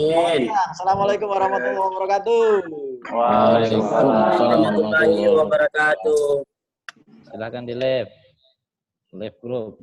Assalamualaikum warahmatullahi wabarakatuh. Waalaikumsalam warahmatullahi wabarakatuh. Silakan di lab. Live group.